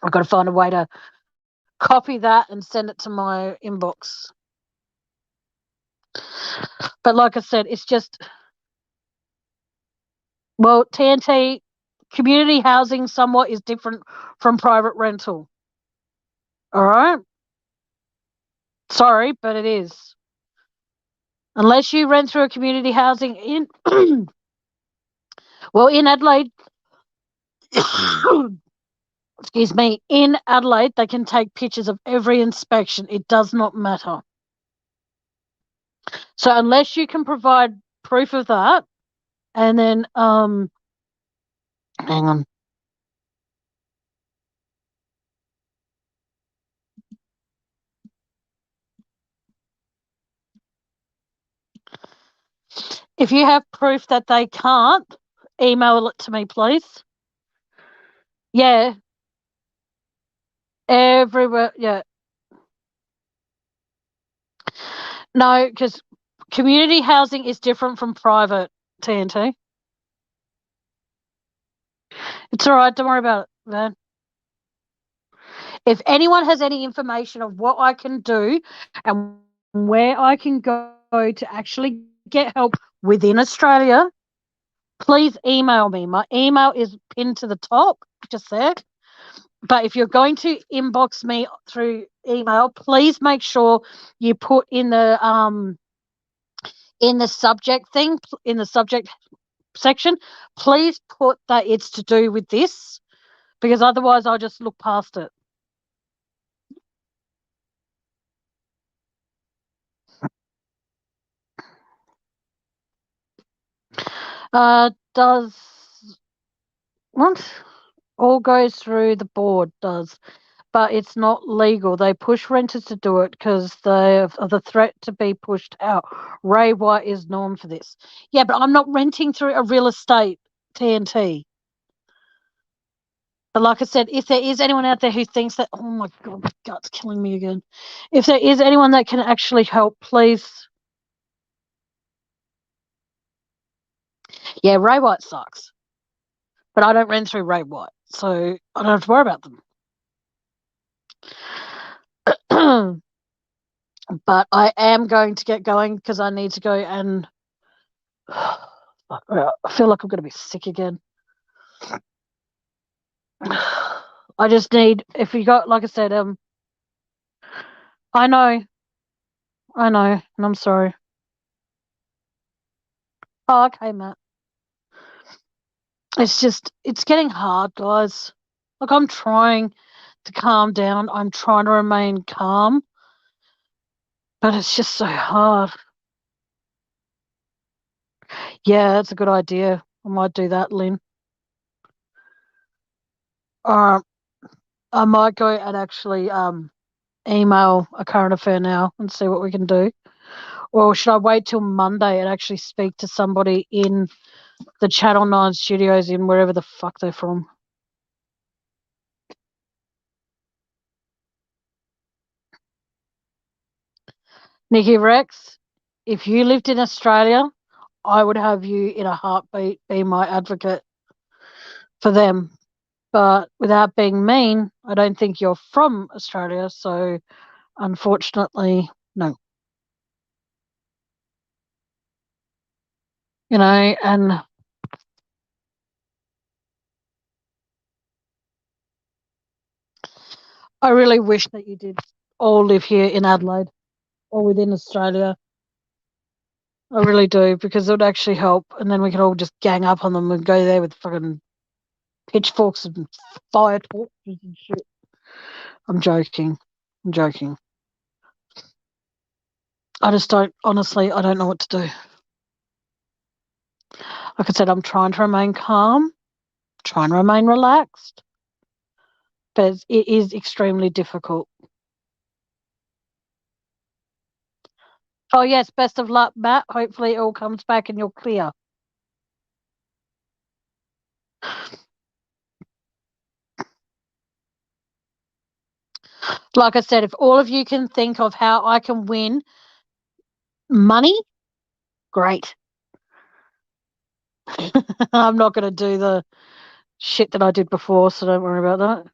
I've got to find a way to copy that and send it to my inbox. But like I said, it's just, well, TNT, community housing somewhat is different from private rental. All right? Sorry, but it is. Unless you rent through a community housing in, well, in Adelaide, excuse me, in Adelaide, they can take pictures of every inspection. It does not matter. So unless you can provide proof of that, and then, hang on. If you have proof that they can't, email it to me, please. Yeah. Everywhere, yeah. No, because community housing is different from private, TNT. It's all right. Don't worry about it, man. If anyone has any information of what I can do and where I can go to actually get help within Australia, please email me. My email is pinned to the top, just there. But if you're going to inbox me through email, please make sure you put in the subject thing, in the subject section, please put that it's to do with this, because otherwise I'll just look past it. Does what? All goes through the board, does, but it's not legal. They push renters to do it because they of the threat to be pushed out. Ray White is known for this. Yeah, but I'm not renting through a real estate TNT. But like I said, if there is anyone out there who thinks that, oh my God, my gut's killing me again. If there is anyone that can actually help, please. Yeah, Ray White sucks. But I don't rent through Ray White, so I don't have to worry about them. But I am going to get going because I need to go and I feel like I'm going to be sick again. I just need, if you got, like I said, I know, and I'm sorry. Oh, okay, Matt. It's just, it's getting hard, guys. Like, I'm trying to calm down. I'm trying to remain calm, but it's just so hard. Yeah, that's a good idea. I might do that, Lynn. I might go and actually email a current affair now and see what we can do. Or should I wait till Monday and actually speak to somebody in the Channel 9 studios in wherever the fuck they're from? Nikki Rex, if you lived in Australia, I would have you in a heartbeat be my advocate for them. But without being mean, I don't think you're from Australia, so unfortunately, no. And I really wish that you did all live here in Adelaide or within Australia. I really do, because it would actually help, and then we could all just gang up on them and go there with fucking pitchforks and fire torches and shit. I'm joking. I'm joking. I just don't, honestly, I don't know what to do. Like I said, I'm trying to remain calm, trying to remain relaxed, but it is extremely difficult. Oh, yes, best of luck, Matt. Hopefully, it all comes back and you're clear. Like I said, if all of you can think of how I can win money, great. I'm not going to do the shit that I did before, so don't worry about that.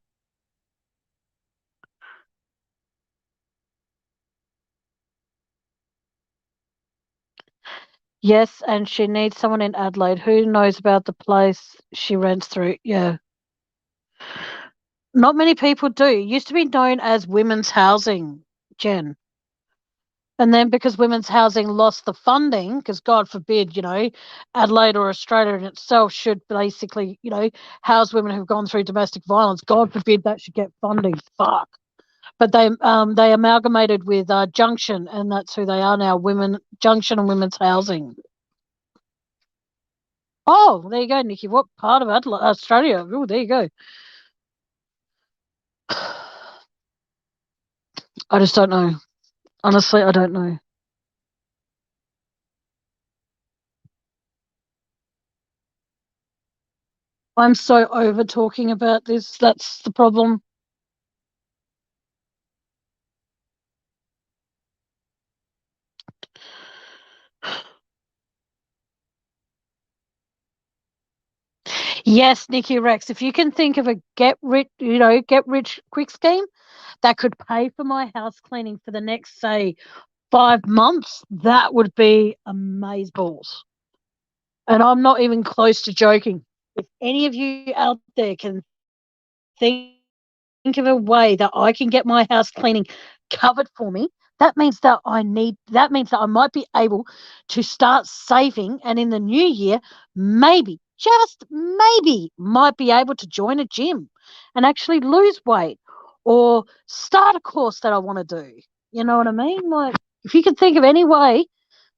Yes, and she needs someone in Adelaide. Who knows about the place she rents through? Yeah. Not many people do. It used to be known as women's housing, Jen. And then because women's housing lost the funding, because God forbid, Adelaide or Australia in itself should basically, house women who've gone through domestic violence. God forbid that should get funding. Fuck. But they amalgamated with Junction, and that's who they are now. Women Junction and Women's Housing. Oh, there you go, Nikki. What part of Adelaide, Australia? Oh, there you go. I just don't know. Honestly, I don't know. I'm so over talking about this. That's the problem. Yes, Nikki Rex, if you can think of a get rich quick scheme that could pay for my house cleaning for the next, say, 5 months, that would be amazeballs. And I'm not even close to joking. If any of you out there can think of a way that I can get my house cleaning covered for me, that means that I might be able to start saving, and in the new year, maybe, just maybe, might be able to join a gym and actually lose weight or start a course that I want to do. You know what I mean? Like, if you can think of any way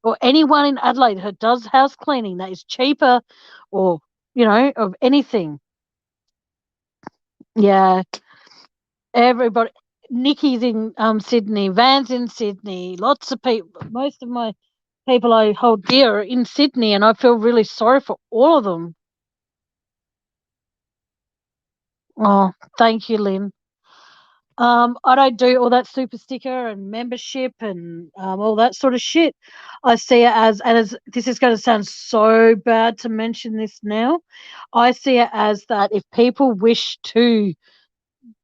or anyone in Adelaide who does house cleaning that is cheaper or, of anything. Yeah, everybody. Nikki's in Sydney, Van's in Sydney, lots of people, most of my people I hold dear are in Sydney, and I feel really sorry for all of them. Oh, thank you, Lynn. I don't do all that super sticker and membership and all that sort of shit. I see it as this is going to sound so bad to mention this now. I see it as that if people wish to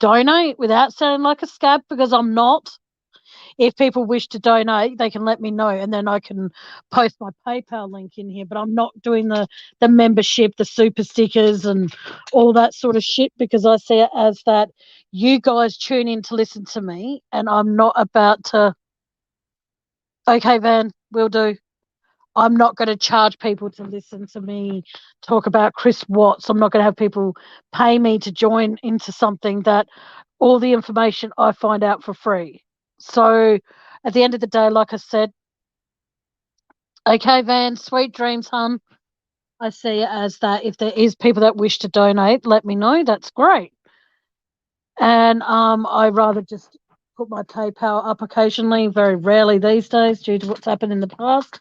donate without sounding like a scab, because I'm not. If people wish to donate, they can let me know, and then I can post my PayPal link in here. But I'm not doing the membership, the super stickers, and all that sort of shit, because I see it as that you guys tune in to listen to me, and I'm not about to. Okay, Van, we'll do. I'm not going to charge people to listen to me talk about Chris Watts. I'm not going to have people pay me to join into something that all the information I find out for free. So at the end of the day, like I said, okay, Van, sweet dreams, hun. I see it as that if there is people that wish to donate, let me know. That's great. And I rather just put my PayPal up occasionally, very rarely these days due to what's happened in the past.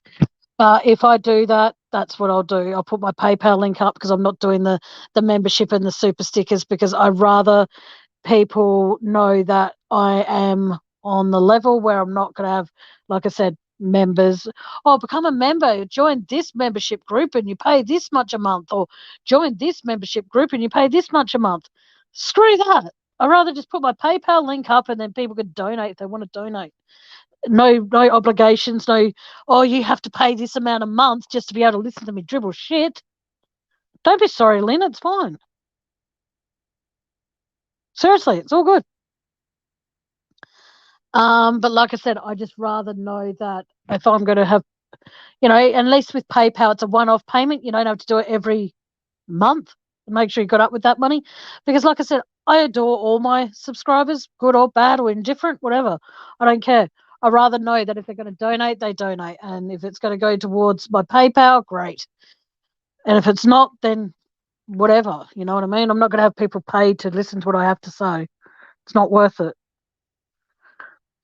But if I do that, that's what I'll do. I'll put my PayPal link up because I'm not doing the membership and the super stickers, because I rather people know that I am on the level where I'm not going to have, like I said, members. Oh, become a member, join this membership group and you pay this much a month, or join this membership group and you pay this much a month. Screw that. I'd rather just put my PayPal link up and then people can donate if they want to donate. No obligations, no, oh, you have to pay this amount a month just to be able to listen to me dribble shit. Don't be sorry, Lynn, it's fine. Seriously, it's all good. But like I said, I just rather know that if I'm going to have, at least with PayPal, it's a one-off payment. You don't have to do it every month. Make sure you got up with that money, because like I said, I adore all my subscribers, good or bad or indifferent, whatever. I don't care. I rather know that if they're going to donate, they donate, and if it's going to go towards my PayPal, great. And if it's not, then whatever. You know what I mean? I'm not going to have people pay to listen to what I have to say. It's not worth it.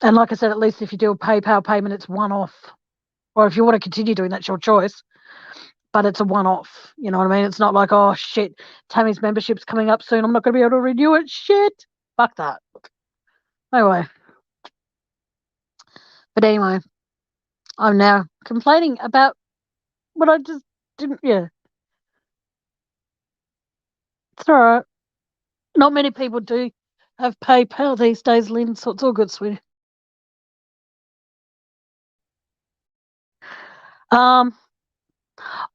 And like I said, at least if you do a PayPal payment, it's one off. Or if you want to continue doing, that's your choice. But it's a one off. You know what I mean? It's not like, oh shit, Tammy's membership's coming up soon. I'm not going to be able to renew it. Shit. Fuck that. Anyway. But anyway, I'm now complaining about what I just didn't. Yeah. It's all right. Not many people do have PayPal these days, Lynn, so it's all good, sweetie. Um,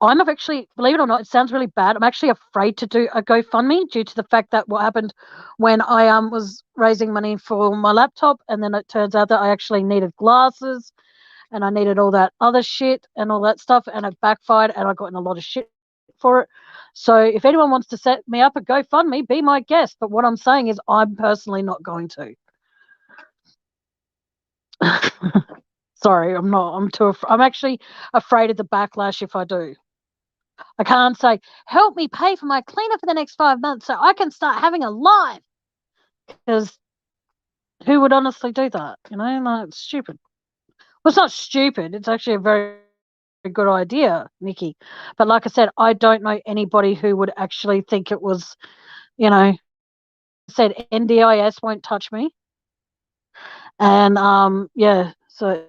I'm actually, believe it or not, it sounds really bad. I'm actually afraid to do a GoFundMe due to the fact that what happened when I was raising money for my laptop, and then it turns out that I actually needed glasses and I needed all that other shit and all that stuff, and it backfired and I got in a lot of shit for it. So if anyone wants to set me up a GoFundMe, be my guest. But what I'm saying is I'm personally not going to. Sorry, I'm not. I'm actually afraid of the backlash if I do. I can't say, help me pay for my cleaner for the next 5 months so I can start having a life. Because who would honestly do that? Like, it's stupid. Well, it's not stupid. It's actually a very good idea, Nikki. But like I said, I don't know anybody who would actually think it was, I said NDIS won't touch me. And yeah, so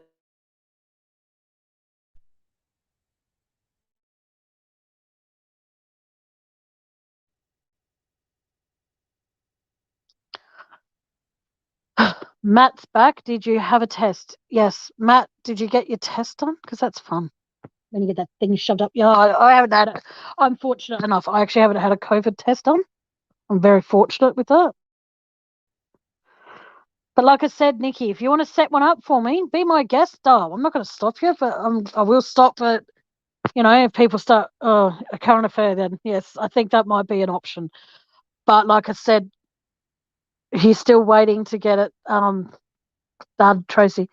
Matt's back. Did you have a test? Yes. Matt, did you get your test done? Because that's fun when you get that thing shoved up. Yeah, I haven't had it. I'm fortunate enough. I actually haven't had a COVID test done. I'm very fortunate with that. But like I said, Nikki, if you want to set one up for me, be my guest. I'm not going to stop you, but I will stop. But if people start a current affair, then yes, I think that might be an option. But like I said, he's still waiting to get it Tracy.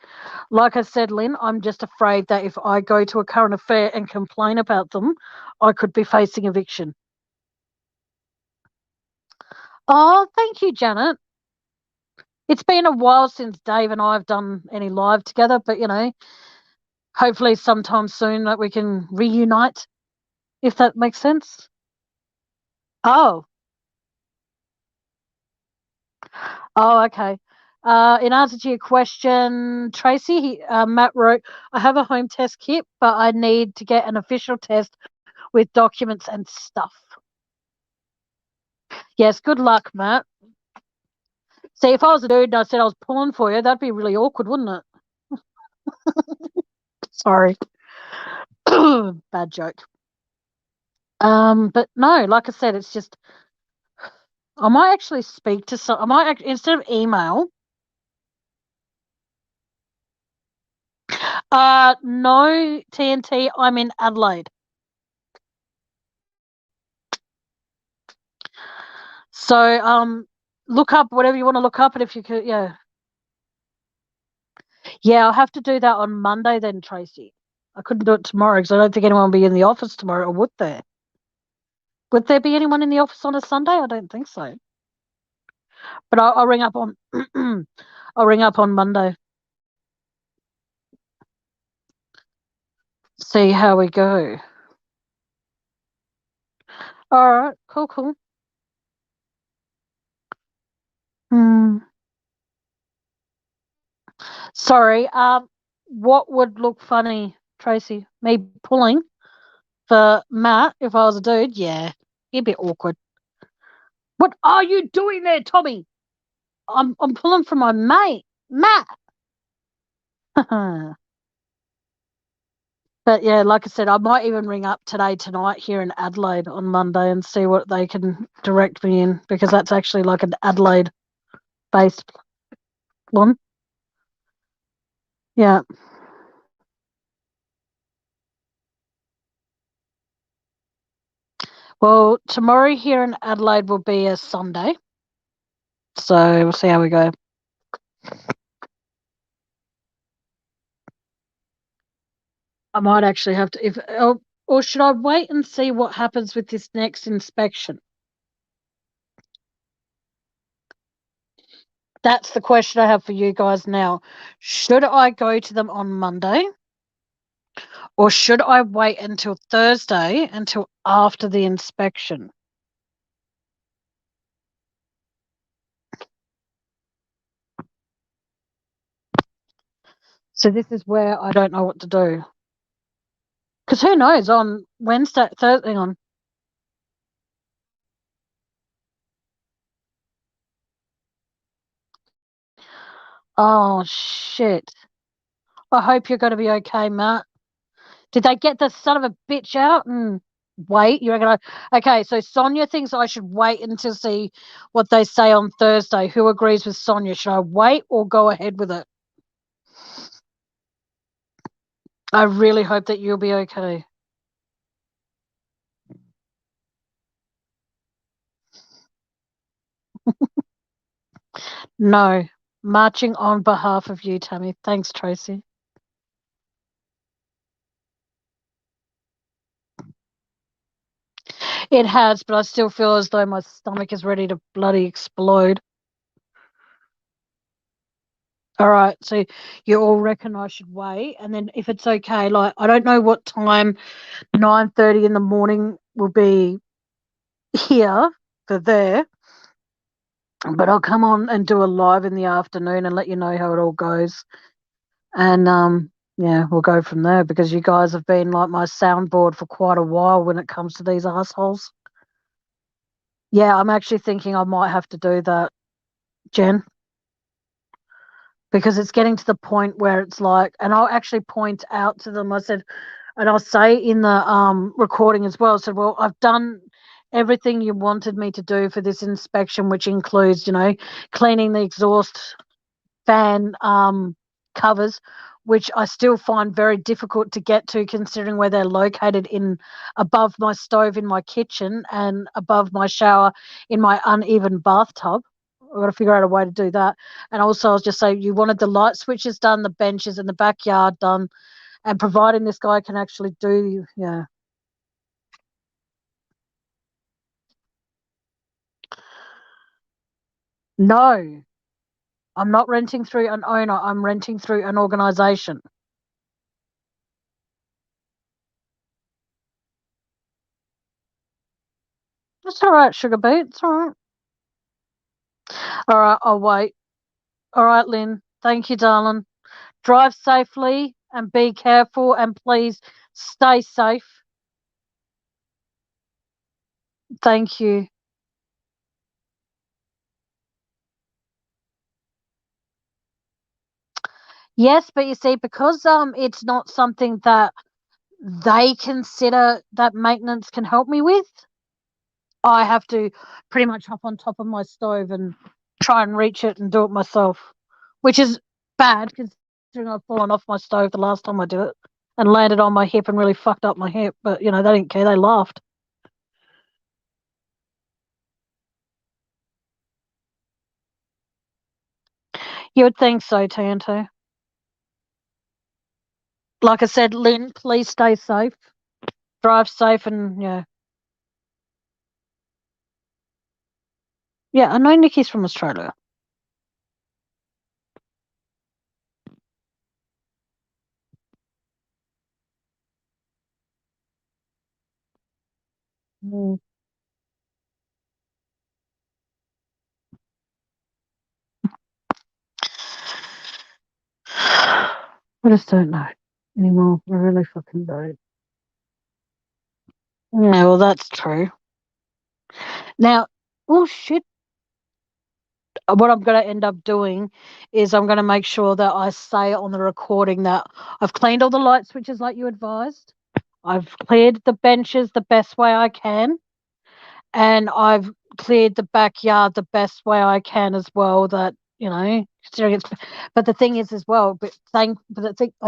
Like I said, Lynn, I'm just afraid that if I go to a current affair and complain about them, I could be facing eviction. Oh, thank you, Janet. It's been a while since Dave and I have done any live together, but hopefully sometime soon that we can reunite, if that makes sense. Oh, okay. In answer to your question, Tracy, Matt wrote, I have a home test kit, but I need to get an official test with documents and stuff. Yes, good luck, Matt. See, if I was a dude and I said I was pulling for you, that'd be really awkward, wouldn't it? Sorry. Bad joke. But no, like I said, it's just I might actually speak to some. I might instead of email. No, TNT. I'm in Adelaide. So look up whatever you want to look up, and if you could, yeah, I'll have to do that on Monday then, Tracy. I couldn't do it tomorrow because I don't think anyone will be in the office tomorrow, or would there? Would there be anyone in the office on a Sunday? I don't think so. But I'll ring up on I'll ring up on Monday. See how we go. All right, cool. Sorry. What would look funny, Tracy? Me pulling for Matt if I was a dude? Yeah, it'd be awkward. What are you doing there, Tommy? I'm pulling for my mate, Matt. But yeah, like I said, I might even ring up tonight here in Adelaide on Monday and see what they can direct me in, because that's actually like an Adelaide-based one. Yeah. Well, tomorrow here in Adelaide will be a Sunday, so we'll see how we go. I might actually have to, or should I wait and see what happens with this next inspection? That's the question I have for you guys now. Should I go to them on Monday, or should I wait until Thursday, until after the inspection? So this is where I don't know what to do. Because who knows, on Wednesday, Thursday, on. Oh, shit. I hope you're going to be okay, Matt. Did they get the son of a bitch out and wait? You reckon? Okay, so Sonia thinks I should wait until see what they say on Thursday. Who agrees with Sonia? Should I wait or go ahead with it? I really hope that you'll be okay. No, marching on behalf of you, Tammy. Thanks, Tracy. It has, but I still feel as though my stomach is ready to bloody explode. All right, so you all reckon I should wait, and then if it's okay, like I don't know what time 9:30 in the morning will be here for there, but I'll come on and do a live in the afternoon and let you know how it all goes. And yeah, we'll go from there, because you guys have been like my soundboard for quite a while when it comes to these assholes. Yeah, I'm actually thinking I might have to do that, Jen, because it's getting to the point where it's like, and I'll actually point out to them, I said, and I'll say in the recording as well, I said, well, I've done everything you wanted me to do for this inspection, which includes, cleaning the exhaust fan covers, which I still find very difficult to get to, considering where they're located in above my stove in my kitchen and above my shower in my uneven bathtub. I've got to figure out a way to do that. And also, I was just saying, you wanted the light switches done, the benches in the backyard done, and providing this guy can actually do, yeah. No, I'm not renting through an owner. I'm renting through an organisation. That's all right, Sugar Beet. It's all right. All right, I'll wait. All right, Lynn. Thank you, darling. Drive safely and be careful, and please stay safe. Thank you. Yes, but you see, because it's not something that they consider that maintenance can help me with, I have to pretty much hop on top of my stove and try and reach it and do it myself, which is bad considering I've fallen off my stove the last time I did it and landed on my hip and really fucked up my hip. But they didn't care. They laughed. You would think so, TNT. Like I said, Lynn, please stay safe. Drive safe and yeah. Yeah, I know Nikki's from Australia. Mm. I just don't know anymore. I really fucking don't. Yeah, well, that's true. Now, oh shit. What I'm going to end up doing is I'm going to make sure that I say on the recording that I've cleaned all the light switches like you advised. I've cleared the benches the best way I can. And I've cleared the backyard the best way I can as well. That considering it's, but the thing is as well. I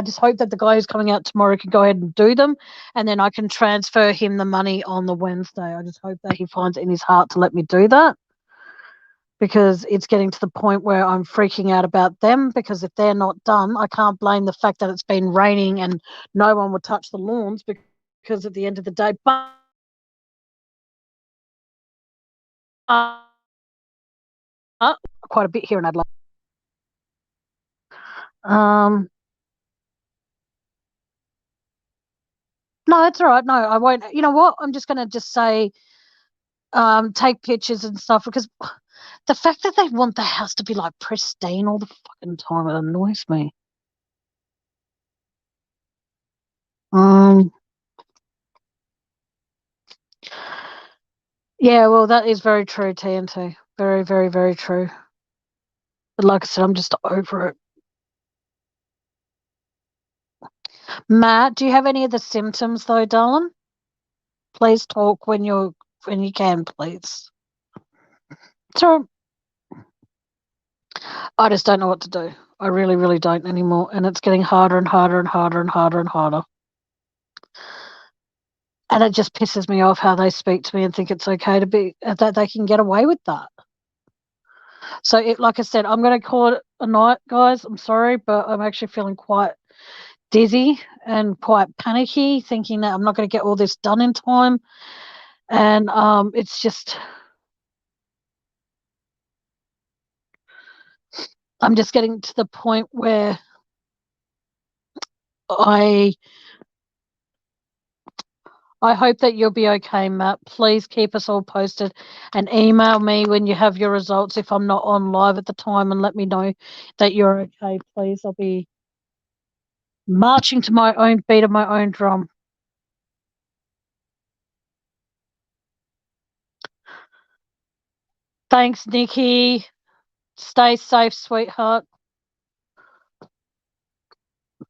just hope that the guy who's coming out tomorrow can go ahead and do them, and then I can transfer him the money on the Wednesday. I just hope that he finds it in his heart to let me do that, because it's getting to the point where I'm freaking out about them, because if they're not done, I can't blame the fact that it's been raining and no one would touch the lawns, because at the end of the day, but quite a bit here in Adelaide. Um, no, it's all right. No, I won't. You know what? I'm just going to just say, take pictures and stuff, because the fact that they want the house to be like pristine all the fucking time, it annoys me. Um, yeah, well, that is very true, TNT. Very, very, very true. But like I said, I'm just over it. Matt, do you have any of the symptoms though, darling? Please talk when you can, please. So I just don't know what to do. I really, really don't anymore, and it's getting harder and harder and harder and harder and harder. And it just pisses me off how they speak to me and think it's okay to be that they can get away with that. So, like I said, I'm going to call it a night, guys. I'm sorry, but I'm actually feeling quite dizzy and quite panicky, thinking that I'm not going to get all this done in time. And it's just, I'm just getting to the point where I hope that you'll be okay, Matt. Please keep us all posted and email me when you have your results if I'm not on live at the time, and let me know that you're okay, please. I'll be marching to my own beat of my own drum. Thanks, Nikki. Stay safe, sweetheart.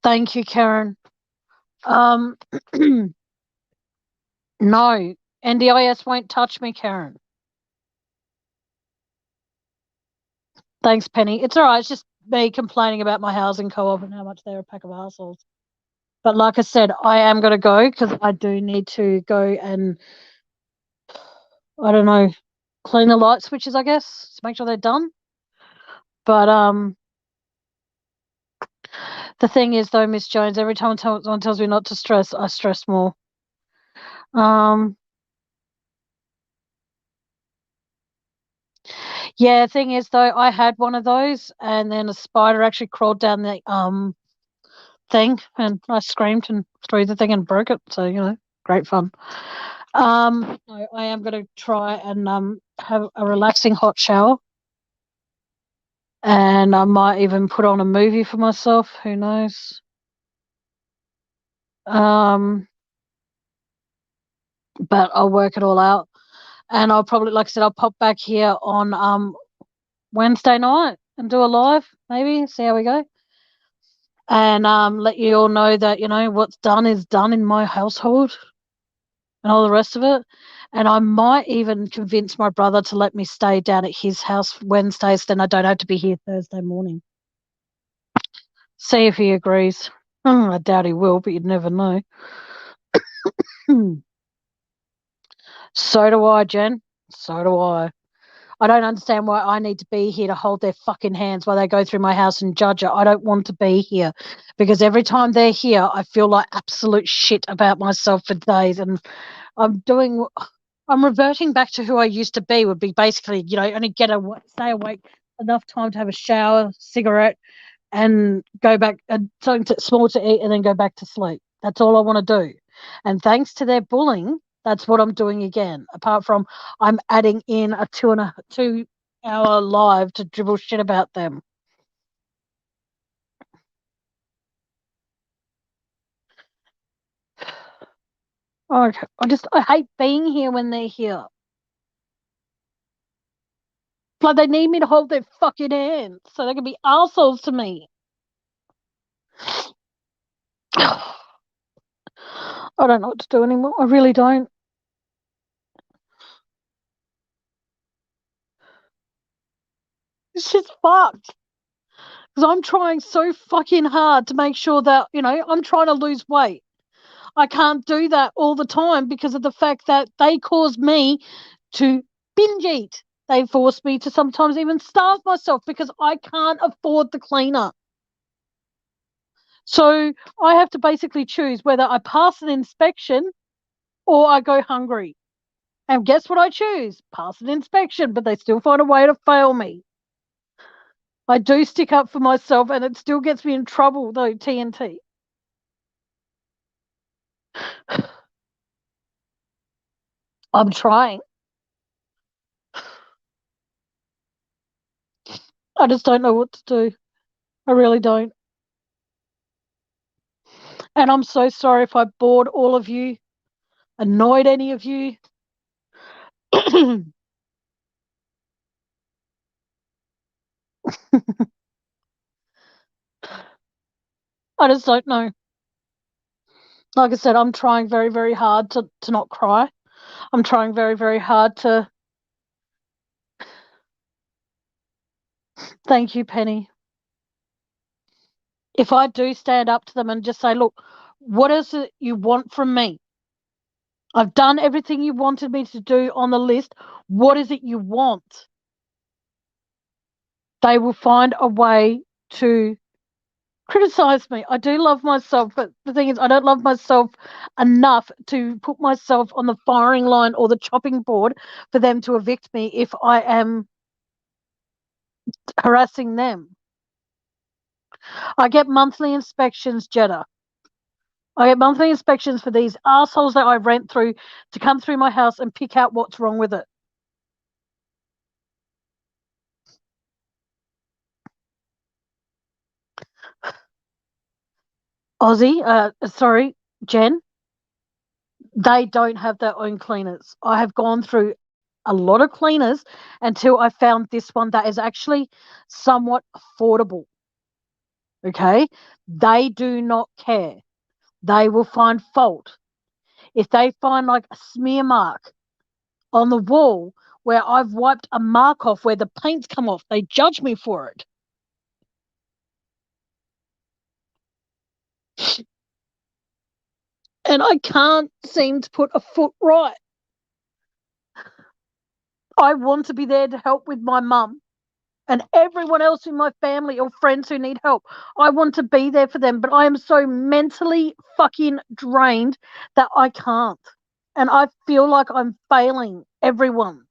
Thank you, Karen. Um, no, NDIS won't touch me, Karen. Thanks, Penny. It's all right. It's just me complaining about my housing co-op and how much they're a pack of assholes. But like I said, I am going to go because I do need to go and, I don't know, clean the light switches, I guess, to make sure they're done. But the thing is, though, Miss Jones, every time someone tells me not to stress, I stress more. Yeah, thing is, though, I had one of those, and then a spider actually crawled down the thing, and I screamed and threw the thing and broke it. So great fun. No, I am going to try and have a relaxing hot shower, and I might even put on a movie for myself. Who knows? But I'll work it all out, and I'll probably, like I said, I'll pop back here on Wednesday night and do a live, maybe see how we go, and let you all know that what's done is done in my household and all the rest of it. And I might even convince my brother to let me stay down at his house Wednesdays, then I don't have to be here Thursday morning. See if he agrees. I doubt he will, but you'd never know. So do I, Jen. So do I. I don't understand why I need to be here to hold their fucking hands while they go through my house and judge it. I don't want to be here because every time they're here, I feel like absolute shit about myself for days. And I'm reverting back to who I used to be, would be basically, only stay awake enough time to have a shower, cigarette, and go back and something small to eat and then go back to sleep. That's all I want to do. And thanks to their bullying, that's what I'm doing again. Apart from I'm adding in a 2 hour live to dribble shit about them. Oh, I hate being here when they're here. Like they need me to hold their fucking hands so they can be assholes to me. I don't know what to do anymore. I really don't. It's just fucked. Because I'm trying so fucking hard to make sure that, I'm trying to lose weight. I can't do that all the time because of the fact that they cause me to binge eat. They force me to sometimes even starve myself because I can't afford the cleaner. So I have to basically choose whether I pass an inspection or I go hungry. And guess what I choose? Pass an inspection, but they still find a way to fail me. I do stick up for myself and it still gets me in trouble though, TNT. I'm trying. I just don't know what to do. I really don't. And I'm so sorry if I bored all of you, annoyed any of you. I just don't know. Like I said, I'm trying very, very hard to not cry. I'm trying very, very hard to. Thank you, Penny. If I do stand up to them and just say, look, what is it you want from me? I've done everything you wanted me to do on the list. What is it you want? They will find a way to criticize me. I do love myself, but the thing is, I don't love myself enough to put myself on the firing line or the chopping board for them to evict me if I am harassing them. I get monthly inspections, Jeddah. I get monthly inspections for these assholes that I rent through to come through my house and pick out what's wrong with it. Sorry, Jen, they don't have their own cleaners. I have gone through a lot of cleaners until I found this one that is actually somewhat affordable. Okay? They do not care. They will find fault. If they find like a smear mark on the wall where I've wiped a mark off where the paint's come off, they judge me for it. And I can't seem to put a foot right. I want to be there to help with my mum. And everyone else in my family or friends who need help, I want to be there for them, but I am so mentally fucking drained that I can't. And I feel like I'm failing everyone.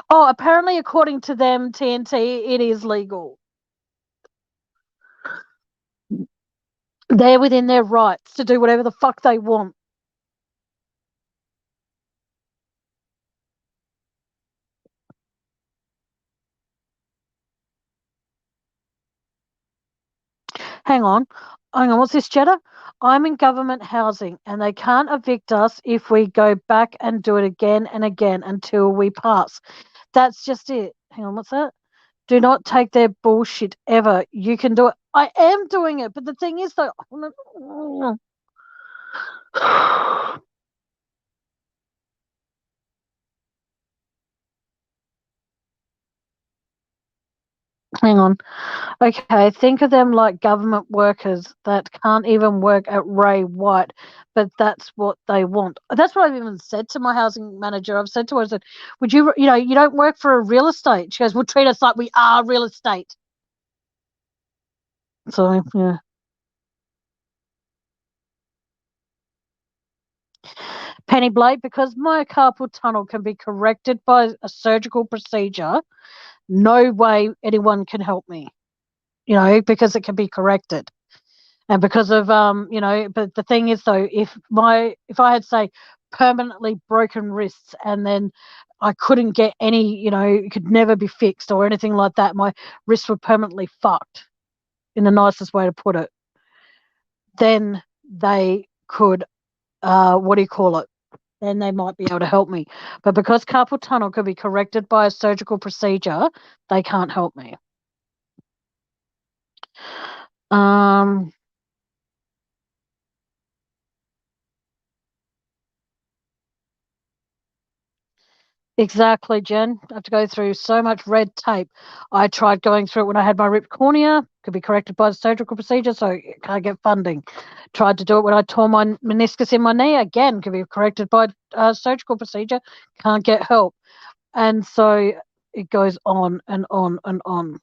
Oh, apparently, according to them, TNT, it is legal. They're within their rights to do whatever the fuck they want. Hang on. Hang on. What's this, Jetta? I'm in government housing and they can't evict us if we go back and do it again and again until we pass. That's just it. Hang on. What's that? Do not take their bullshit ever. You can do it. I am doing it. But the thing is, though, hang on. Okay, think of them like government workers that can't even work at Ray White, but that's what they want. That's what I've even said to my housing manager. I've said to her, I said, would you don't work for a real estate. She goes, we'll treat us like we are real estate. So, yeah. Penny Blake, because my carpal tunnel can be corrected by a surgical procedure, no way anyone can help me, because it can be corrected. And because of but the thing is though, if I had say permanently broken wrists and then I couldn't get any, it could never be fixed or anything like that, my wrists were permanently fucked, in the nicest way to put it, then they could what do you call it? Then they might be able to help me. But because carpal tunnel could be corrected by a surgical procedure, they can't help me. Um Exactly, Jen. I have to go through so much red tape. I tried going through it when I had my ripped cornea, could be corrected by a surgical procedure, so can't get funding. Tried to do it when I tore my meniscus in my knee, again, could be corrected by a surgical procedure, can't get help. And so it goes on and on and on.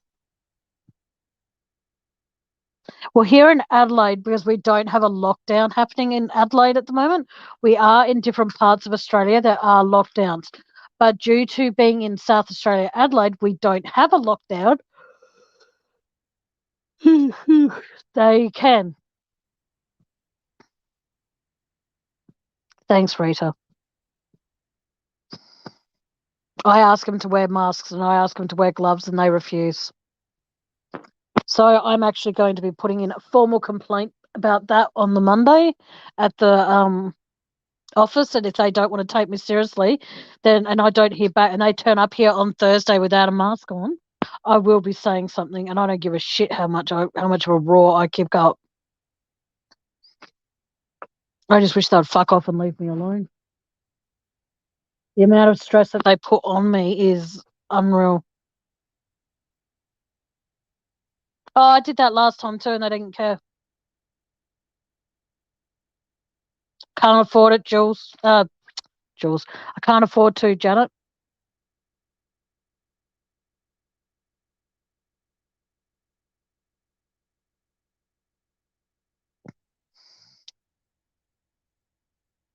Well, here in Adelaide, because we don't have a lockdown happening in Adelaide at the moment, we are in different parts of Australia. There are lockdowns. But due to being in South Australia, Adelaide, we don't have a lockdown. They can. Thanks, Rita. I ask them to wear masks and I ask them to wear gloves and they refuse. So I'm actually going to be putting in a formal complaint about that on the Monday at the office. And if they don't want to take me seriously, then and I don't hear back and they turn up here on Thursday without a mask on, I will be saying something, and I don't give a shit how much of a roar I keep up. I just wish they'd fuck off and leave me alone. The amount of stress that they put on me is unreal. Oh, I did that last time too, and they didn't care. Can't afford it, Jules. Jules. I can't afford to, Janet.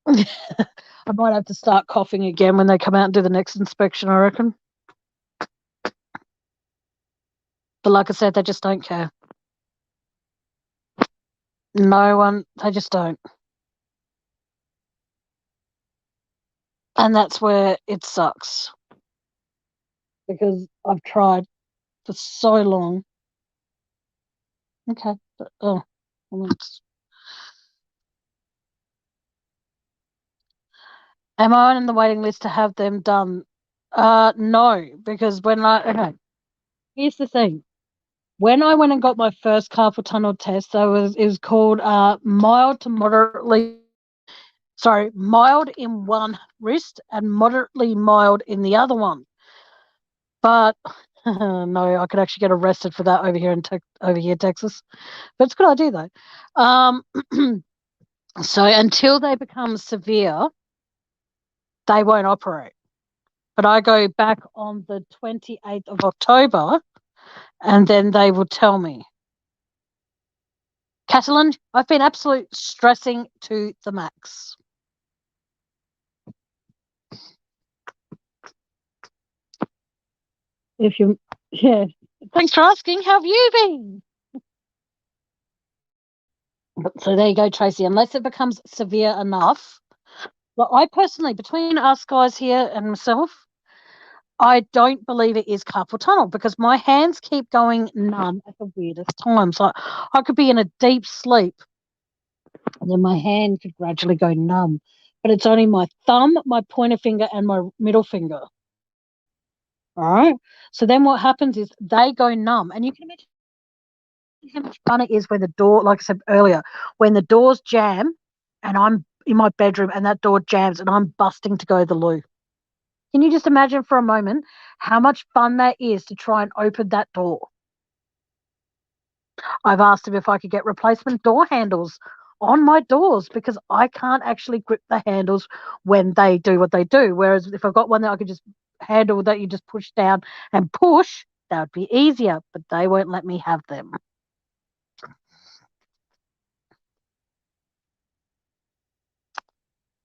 I might have to start coughing again when they come out and do the next inspection, I reckon. But like I said, they just don't care. No one, they just don't. And that's where it sucks. Because I've tried for so long. Okay. Oh, am I on the waiting list to have them done? No, because okay, here's the thing. When I went and got my first carpal tunnel test, it was called mild to moderately, sorry, mild in one wrist and moderately mild in the other one. But no, I could actually get arrested for that over here in Texas. But it's a good idea though. So until they become severe, they won't operate. but I go back on the 28th of October, and then they will tell me. Catalan, I've been absolute stressing to the max. Yeah, thanks for asking. How have you been? So there you go, Tracy. Unless it becomes severe enough, well, I personally, between us guys here and myself, I don't believe it is carpal tunnel because my hands keep going numb at the weirdest times. Like I could be in a deep sleep and then my hand could gradually go numb. But it's only my thumb, my pointer finger, and my middle finger. All right. So then what happens is they go numb. And you can imagine how much fun it is when the door, like I said earlier, when the doors jam and I'm in my bedroom and that door jams and I'm busting to go to the loo. Can you just imagine for a moment how much fun that is to try and open that door? I've asked him if I could get replacement door handles on my doors because I can't actually grip the handles when they do what they do. Whereas if I've got one that I could just handle that you just push down and push, that would be easier, but they won't let me have them.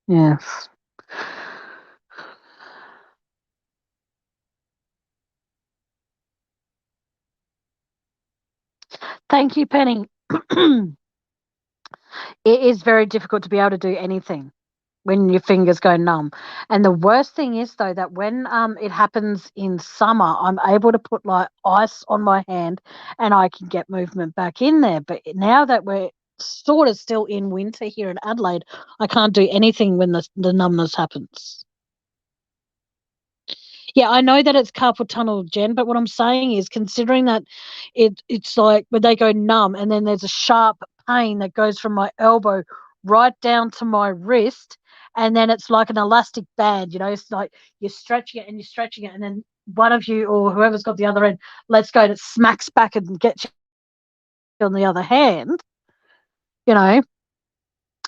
Yes. Thank you, Penny. It is very difficult to be able to do anything when your fingers go numb. And the worst thing is though that when it happens in summer, I'm able to put like ice on my hand and I can get movement back in there. But now that we're sort of still in winter here in Adelaide, I can't do anything when the numbness happens. Yeah, I know that it's carpal tunnel, Jen, but what I'm saying is considering that it's like when they go numb and then there's a sharp pain that goes from my elbow right down to my wrist, and then it's like an elastic band, it's like you're stretching it and you're stretching it, and then one of you or whoever's got the other end lets go and it smacks back and gets you on the other hand, you know,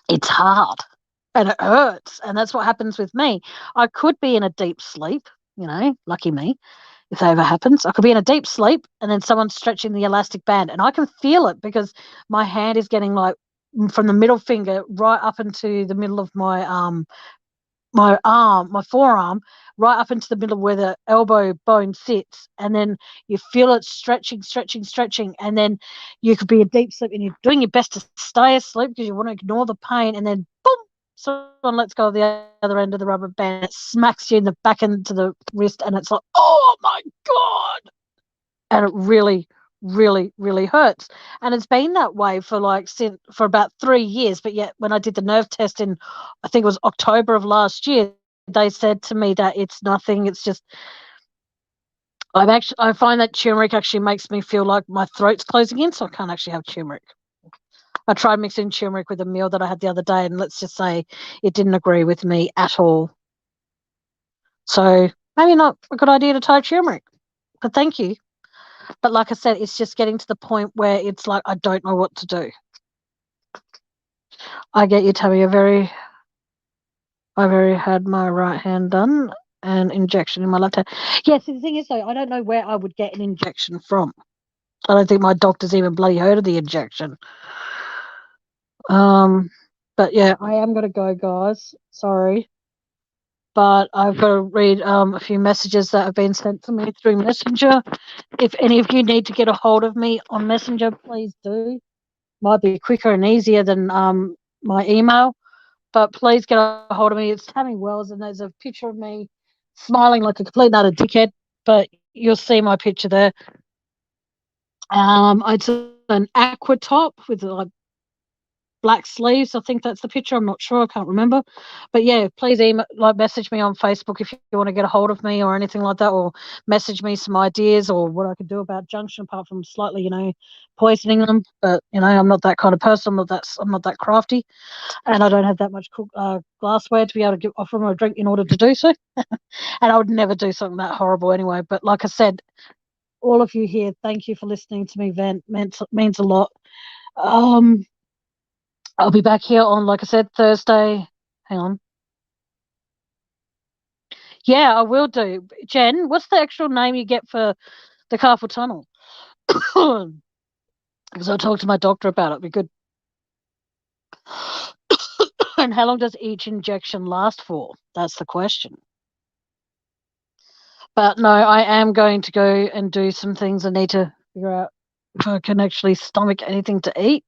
it's hard and it hurts. And that's what happens with me. I could be in a deep sleep, lucky me if that ever happens. I could be in a deep sleep and then someone's stretching the elastic band and I can feel it because my hand is getting like from the middle finger right up into the middle of my arm, my forearm, right up into the middle where the elbow bone sits. And then you feel it stretching, stretching, stretching. And then you could be in deep sleep and you're doing your best to stay asleep because you want to ignore the pain. And then boom, someone lets go of the other end of the rubber band. It smacks you in the back into the wrist. And it's like, oh my God. And it really, really, really hurts. And it's been that way for about 3 years. But yet, when I did the nerve test in, I think it was October of last year, they said to me that it's nothing. It's just I find that turmeric actually makes me feel like my throat's closing in, so I can't actually have turmeric. I tried mixing turmeric with a meal that I had the other day, and let's just say it didn't agree with me at all. So maybe not a good idea to try turmeric. But thank you. But like I said, it's just getting to the point where it's like I don't know what to do. I get you, Tammy. I very had my right hand done an injection in my left hand. Yeah, see, the thing is, though, I don't know where I would get an injection from. I don't think my doctor's even bloody heard of the injection. But yeah, I am going to go, guys. Sorry. But I've got to read a few messages that have been sent to me through Messenger. If any of you need to get a hold of me on Messenger, please do. Might be quicker and easier than my email. But please get a hold of me. It's Tammy Wells, and there's a picture of me smiling like a complete utter dickhead. But you'll see my picture there. It's an aqua top with like black sleeves. I think that's the picture. I'm not sure. I can't remember. But yeah, please message me on Facebook if you want to get a hold of me or anything like that, or message me some ideas or what I could do about junction apart from slightly, poisoning them. But I'm not that kind of person. I'm not that crafty, and I don't have that much glassware to be able to offer them a drink in order to do so. And I would never do something that horrible anyway. But like I said, all of you here, thank you for listening to me vent. Means a lot. I'll be back here on, like I said, Thursday. Hang on. Yeah, I will do. Jen, what's the actual name you get for the carpal tunnel? Because I'll talk to my doctor about it. It'd be good. And how long does each injection last for? That's the question. But no, I am going to go and do some things. I need to figure out if I can actually stomach anything to eat,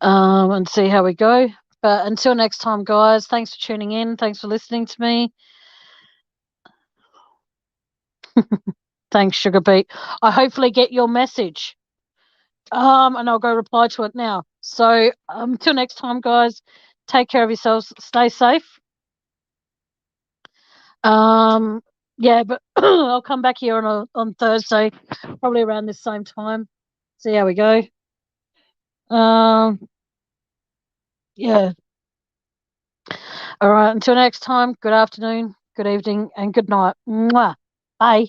and see how we go. But until next time, guys, thanks for tuning in. Thanks for listening to me. Thanks, Sugar Beet. I hopefully get your message. And I'll go reply to it now. So until next time, guys, take care of yourselves. Stay safe. Yeah, but I'll come back here on Thursday, probably around this same time. See how we go. Yeah. All right. Until next time. Good afternoon, good evening, and good night. Mwah. Bye.